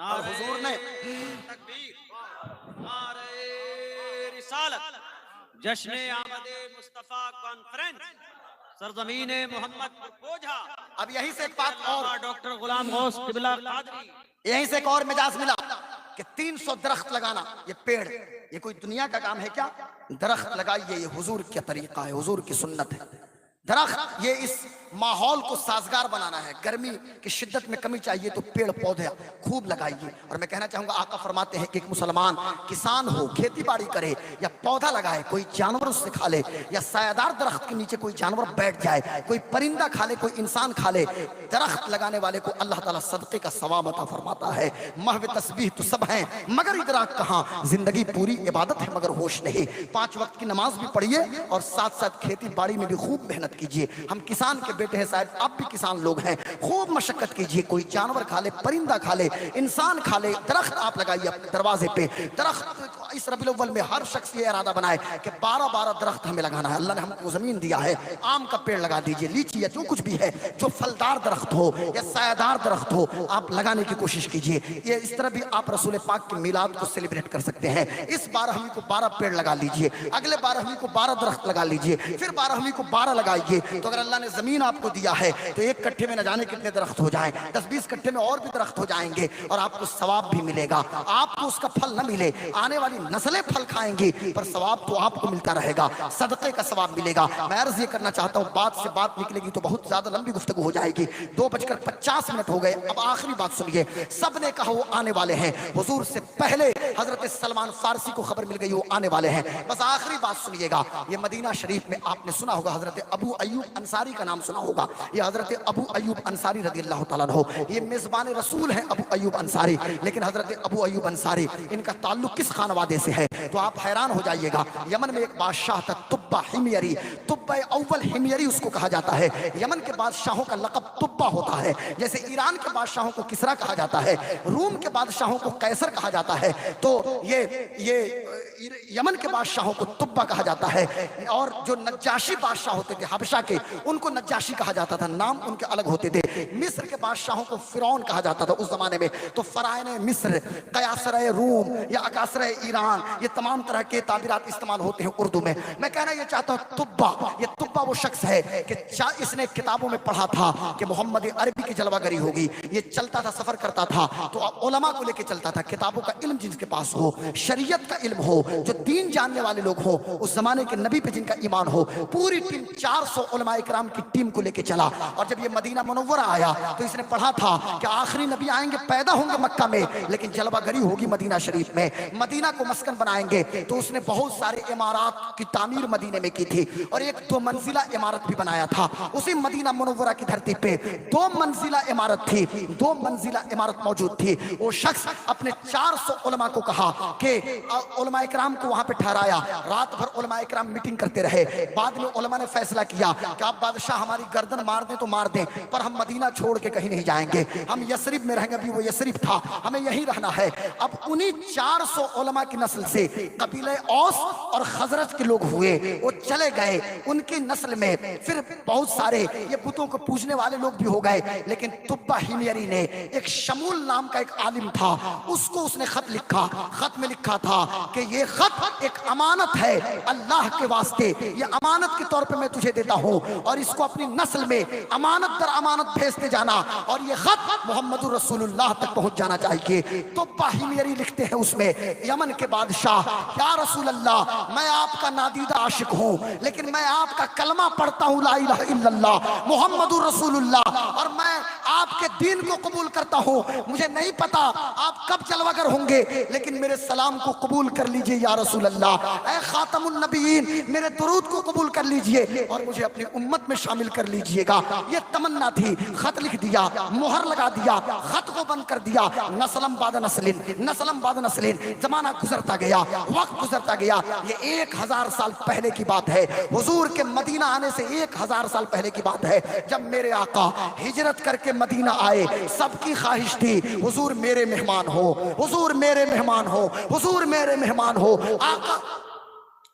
اور حضور نے تکبیر، نعرہ رسالت، جشن آمد مصطفیٰ کانفرنس، سرزمین محمد پر بوجھا۔ اب یہیں سے ایک بات اور، ڈاکٹر غلام غوث قبلہ قادری، یہیں سے ایک اور مجاز ملا کہ 300 درخت لگانا، یہ پیڑ، یہ کوئی دنیا کا کام ہے کیا؟ درخت لگائیے، یہ حضور کا طریقہ ہے، حضور کی سنت ہے۔ درخت یہ اس ماحول کو سازگار بنانا ہے، گرمی کی شدت میں کمی چاہیے تو پیڑ پودے خوب لگائیے۔ اور میں کہنا چاہوں گا آقا فرماتے ہیں کہ ایک مسلمان کسان ہو، کھیتی باڑی کرے یا پودا لگائے، کوئی جانور اس سے کھا لے، یا سایہ درخت کے نیچے کوئی جانور بیٹھ جائے، کوئی پرندہ کھا لے، کوئی انسان کھا لے، درخت لگانے والے کو اللہ تعالیٰ صدقے کا ثواب عطا فرماتا ہے۔ محو تسبیح تو سب ہیں مگر ادراک کہاں، زندگی پوری عبادت ہے مگر ہوش نہیں۔ 5 وقت کی نماز بھی پڑھیے اور ساتھ ساتھ کھیتی باڑی میں بھی خوب محنت کیجیے۔ ہم کسان کے بیٹے ہیں، شاید آپ بھی کسان لوگ ہیں، خوب مشقت کیجیے، کوئی جانور کھا لے، پرندہ کھا لے، انسان کھا لے، درخت آپ لگائیے اپنے دروازے پہ۔ درخت اس ربیع الاول میں ہر شخص یہ ارادہ بنائے کہ 12 درخت ہمیں لگانا ہے۔ اللہ نے ہم کو زمین دیا ہے، آم کا پیڑ لگا دیجیے، لیچی یا جو کچھ بھی ہے، جو پھلدار درخت ہو یا سایہ دار درخت ہو، آپ لگانے کی کوشش کیجیے۔ یہ اس طرح بھی آپ رسول پاک کے میلاد کو سیلیبریٹ کر سکتے ہیں۔ اس 12ویں کو 12 پیڑ لگا لیجیے، اگلے 12ویں کو 12 درخت لگا لیجیے، پھر 12ویں کو 12 لگائیے۔ تو اگر اللہ نے زمین آپ کو دیا ہے تو ایک کٹھے میں نہ جانے کتنے درخت ہو جائیں، 10-20 کٹھے میں اور بھی درخت ہو جائیں گے، اور آپ کو ثواب بھی ملے گا۔ آپ کو اس کا پھل نہ ملے، آنے والی نسلیں پھل کھائیں گی، پر ثواب تو آپ کو ملتا رہے گا، صدقے کا ثواب ملے گا۔ میں عرض یہ کرنا چاہتا ہوں، بات سے بات نکلے گی تو بہت زیادہ لمبی گفتگو ہو جائے گی، 2:50 ہو گئے۔ اب آخری بات سنیے، سب نے کہا وہ آنے والے ہیں، حضور سے پہلے حضرت سلمان فارسی کو خبر مل گئی وہ آنے والے ہیں۔ بس آخری بات سنیے گا، یہ مدینہ شریف میں آپ نے سنا ہوگا، حضرت ابو ایوب انصاری کا نام سنا ہوگا۔ یہ حضرت ابو ایوب انصاری رضی اللہ تعالیٰ عنہ، یہ میزبان رسول ہیں ابو ایوب انصاری، لیکن حضرت ابو ایوب انصاری ان کا تعلق کس خانوادے سے ہے تو آپ حیران ہو جائیے گا۔ یمن میں ایک بادشاہ تھا تبہ حمیری، تبہ اول حمیری اس کو کہا جاتا ہے۔ یمن کے بادشاہوں کا لقب تبہ ہوتا ہے، جیسے ایران کے بادشاہوں کو کسرا کہا جاتا ہے، روم کے بادشاہوں کو قیصر کہا جاتا ہے، تو یہ یمن کے بادشاہوں کو تبہ کہا جاتا ہے۔ اور جو نجاشی بادشاہ ہوتے تھے حبشہ کے، ان کو نجاشی کہا جاتا تھا، نام ان کے الگ ہوتے تھے۔ مصر کے بادشاہوں کو فرعون کہا جاتا تھا اس زمانے میں، تو فرعون مصر، قیاصرہ روم یا اکاسرہ ایران، یہ تمام طرح کے تعبیرات استعمال ہوتے ہیں اردو میں۔ میں کہنا یہ چاہتا ہوں تبہ، یہ تبہ وہ شخص ہے کہ اس نے کتابوں میں پڑھا تھا کہ محمد عربی کی جلوہ گری ہوگی، یہ چلتا تھا، سفر کرتا تھا تو علماء کو لے کے چلتا تھا، کتابوں کا علم جن کے پاس ہو، شریعت کا علم ہو، جو دین جاننے والے لوگ ہو، اس زمانے کے نبی پہ جن کا ایمان ہو، پوری ٹیم 400 علماء اکرام کی ٹیم کو لے کے چلا۔ اور جب یہ مدینہ منورہ آیا تو اس نے پڑھا تھا کہ آخری نبی آئیں گے، پیدا ہوں گے مکہ میں، لیکن جلوہ گری ہوگی مدینہ شریف میں، مدینہ کو مسکن بنائیں گے۔ تو اس نے بہت سارے عمارات کی تعمیر مدینے میں کی تھی، اور ایک 2 منزلہ عمارت بھی بنایا تھا اسی مدینہ منورہ کی دھرتی پہ۔ 2 منزلہ عمارت تھی، 2 منزلہ عمارت موجود تھی۔ وہ شخص اپنے 400 علماء کو کہا کہ علماء اکرام کو وہاں پہ ٹھہرایا، رات بھر علماء اکرام میٹنگ کرتے رہے۔ بعد میں علماء نے فیصلہ کیا کہ آپ بادشاہ ہماری گردن مار دیں تو مار دیں، پر ہم مدینہ چھوڑ کے کہیں نہیں جائیں گے، ہم یثرب میں رہیں گے، ابھی وہ یثرب تھا، ہمیں یہیں رہنا ہے۔ اب انہی 400 علماء کی نسل سے قبیلہ اوس اور خزرج کے لوگ ہوئے، وہ چلے گئے، ان کی نسل میں پھر بہت سارے یہ بتوں کو پوجنے والے لوگ بھی ہو گئے، لیکن تبہ ہیمیری نے ایک شمول نام کا ایک عالم تھا، اس نے خط لکھا، خط میں لکھا تھا کہ یہ خط ایک امانت ہے اللہ کے واسطے، یہ امانت کے طور پہ میں تجھے دیتا ہوں، اور اس کو اپنی نسل میں امانت در امانت بھیجتے جانا، اور یہ خط محمد رسول اللہ تک پہنچ جانا چاہیے۔ تو باہمیری لکھتے ہیں اس میں، یمن کے بادشاہ، یا رسول اللہ میں آپ کا نادیدہ عاشق ہوں، لیکن میں آپ کا کلمہ پڑھتا ہوں لا الہ الا اللہ محمد رسول اللہ، اور میں آپ کے دین کو قبول کرتا ہوں، مجھے نہیں پتا آپ کب جلوہ گر ہوں گے، لیکن میرے سلام کو قبول کر لیجئے یا رسول اللہ، اے خاتم النبیین میرے درود کو قبول کر لیجئے اور مجھے اپنی امت میں شامل کر لیجئے گا۔ یہ تمنا تھی، خط لکھ دیا، مہر لگا دیا، خط کو بند کر دیا، نسلم بعد نسلین، نسلم بعد نسلین، زمانہ گزرتا گیا، وقت گزرتا گیا، یہ 1000 سال پہلے کی بات ہے، حضور کے مدینہ آنے سے 1000 سال پہلے کی بات ہے، جب میرے آقا ہجرت کر کے مدینہ آئے، سب کی خواہش تھی حضور میرے مہمان ہو، حضور میرے مہمان ہو، حضور میرے مہمان ہو، آقا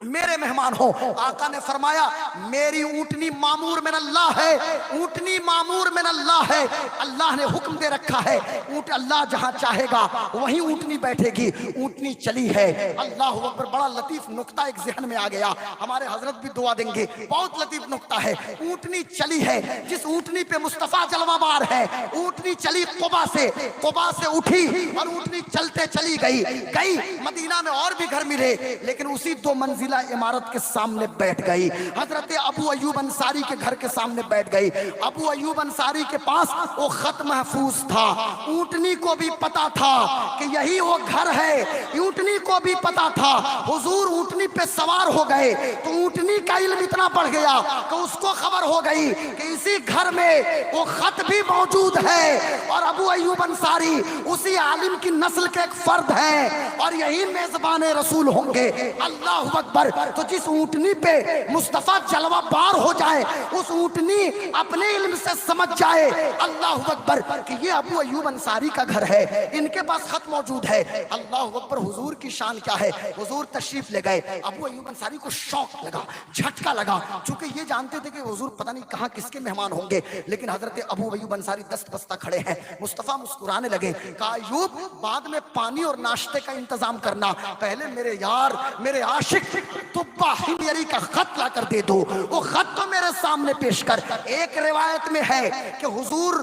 میرے مہمان ہو۔ آقا نے فرمایا میری اونٹنی معمور من اللہ ہے، اونٹنی معمور من اللہ ہے، اللہ نے حکم دے رکھا ہے، اونٹ اللہ جہاں چاہے گا وہیں اونٹنی بیٹھے گی، اونٹنی چلی ہے۔ اللہ اکبر، بڑا لطیف نقطہ ایک ذہن میں آ گیا، ہمارے حضرت بھی دعا دیں گے، بہت لطیف نقطہ ہے، اونٹنی چلی ہے، جس اونٹنی پہ مصطفیٰ جلوہ بار ہے، اونٹنی چلی قبا سے اٹھی اور اونٹنی چلتے چلی گئی مدینہ میں اور بھی گھر ملے، لیکن اسی 2 منزلہ عمارت کے سامنے بیٹھ گئی، حضرت ابو ایوب انصاری کے گھر کے سامنے بیٹھ گئی۔ ابو ایوب انصاری کے پاس وہ خط محفوظ تھا، اونٹنی کو بھی پتا تھا کہ یہی وہ گھر ہے، اونٹنی کو بھی پتا تھا حضور اونٹنی پہ سوار ہو گئے، تو اونٹنی کا علم اتنا بڑھ گیا کہ اس کو خبر ہو گئی کہ اسی گھر میں وہ خط بھی موجود ہے، اور ابو ایوب انصاری اسی عالم کی نسل کے ایک فرد ہیں، اور یہی میزبان رسول ہوں گے۔ اللہ اکبر، تو جس اونٹنی پہ مصطفیٰ جلوہ بار ہو جائے، اس اونٹنی اپنے علم سے سمجھ جائے اللہ اکبر کہ یہ ابو ایوب انصاری کا گھر ہے، ان کے پاس خط موجود ہے۔ اللہ اکبر، حضور کی شان کیا ہے، حضور تشریف لے گئے، ابو ایوب انصاری کو شوق لگا، جھٹکا لگا، چونکہ یہ جانتے تھے کہ حضور پتہ نہیں کہاں کس کے مہمان ہوں گے، لیکن حضرت ابو ایوب انصاری دست بستہ کھڑے ہیں۔ مصطفیٰ مسکرانے لگے، کہا ایوب بعد میں پانی اور ناشتے کا انتظام کرنا، پہلے میرے یار میرے عاشق تبہ ہیمیری کا خط لا کر دے دو، وہ خط تو میرے سامنے پیش کر۔ ایک روایت میں ہے کہ حضور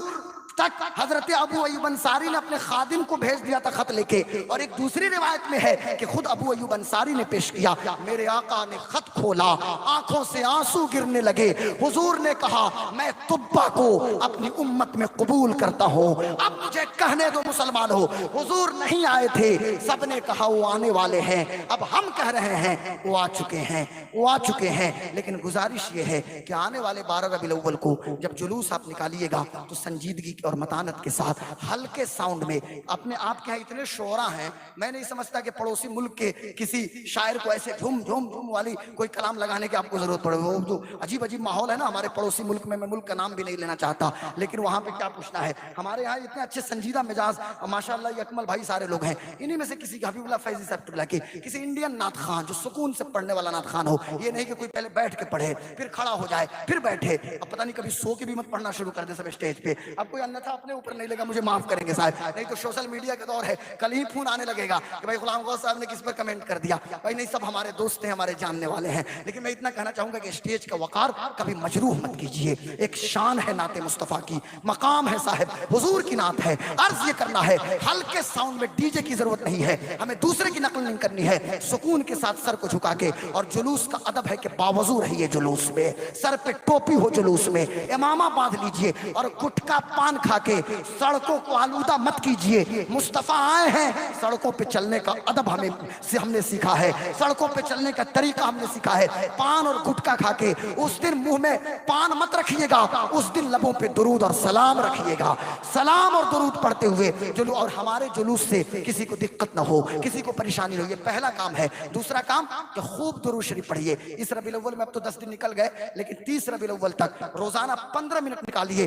تک حضرت ابو ایوب انصاری نے اپنے خادم کو بھیج دیا تھا خط لے کے، اور ایک دوسری روایت میں ہے کہ خود ابو ایوب انصاری نے پیش کیا۔ میرے آقا نے خط کھولا، آنکھوں سے آنسو گرنے لگے، حضور نے کہا میں تبہ کو اپنی امت میں قبول کرتا ہوں، اب مجھے کہنے دو مسلمان ہو۔ حضور نہیں آئے تھے، سب نے کہا وہ آنے والے ہیں، اب ہم کہہ رہے ہیں وہ آ چکے ہیں، وہ آ چکے ہیں، لیکن گزارش یہ ہے کہ آنے والے 12 ربیع الاول کو جب جلوس آپ نکالیے گا تو سنجیدگی اور متانت کے ساتھ ہلکے ساؤنڈ میں، اپنے آپ کے ہاں اتنے شعراء ہیں، میں نہیں سمجھتا کہ پڑوسی ملک کے کسی شاعر کو ایسے جھوم جھوم جھوم والی کوئی کلام لگانے کی آپ کو ضرورت پڑے، وہ تو عجیب عجیب ماحول ہے نا ہمارے پڑوسی ملک میں ملک کا نام بھی نہیں لینا چاہتا، لیکن وہاں پہ کیا پوچھنا ہے، ہمارے یہاں اتنے اچھے سنجیدہ مزاج ماشاءاللہ یہ اکمل بھائی سارے لوگ ہیں، انہی میں سے کسی حبیب اللہ فیضی صاحب اللہ کے کسی انڈین نعت خان جو سکون سے پڑھنے والا نعت خان ہو، یہ نہیں کہ کوئی پہلے بیٹھ کے پڑھے پھر کھڑا ہو جائے پھر بیٹھے، اب پتہ نہیں کبھی سو کے بھی مت پڑھنا شروع کر دے سب اسٹیج پہ، اب کوئی انتھا اپنے اوپر نہیں لگا، مجھے معاف کریں گے صاحب، نہیں تو سوشل میڈیا کا دور ہے، کل ہی فون آنے لگے گا کہ بھائی غلام غوث صاحب نے کس پر کمنٹ کر دیا، بھائی نہیں سب ہمارے دوست ہیں، ہمارے جاننے والے ہیں، لیکن میں اتنا کہنا چاہوں گا کہ اسٹیج کا وقار کبھی مجروح مت کیجئے، ایک شان ہے نعت مصطفیٰ کی، مقام ہے صاحب، حضور کی نعت ہے، عرض یہ کرنا ہے ہلکے ساؤنڈ میں ڈی جے کی ضرورت نہیں ہے، ہمیں دوسرے کی نقل نہیں کرنی ہے، سکون کے ساتھ سر کو جھکا کے، اور جلوس کا ادب ہے کہ باوضو رہیے جلوس میں، سر پہ ٹوپی ہو جلوس میں، امامہ باندھ لیجئے، اور گٹکا پان کھا کے سڑکوں کو آلودہ مت کیجئے، مصطفیٰ آئے ہیں، سڑکوں پہ چلنے کا ادب ہم نے سیکھا ہے، سڑکوں پہ چلنے کا طریقہ ہم نے سیکھا ہے، پان اور گٹکا کھا کے اس دن منہ میں پان مت رکھیے گا، اس دن لبوں پہ درود اور سلام رکھیے گا، سلام اور درود پڑھتے ہوئے اور ہمارے جلوس سے کسی کو دقت نہ ہو، کسی کو پریشانی نہ ہو، یہ پہلا کام ہے۔ دوسرا کام کہ خوب درود شریف پڑھیے، اس ربیع الاول میں اب تو 10 دن نکل گئے، لیکن 30 ربیع الاول تک روزانہ 15 منٹ نکالیے،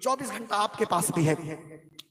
24 گھنٹہ آپ کے پاس بھی ہے،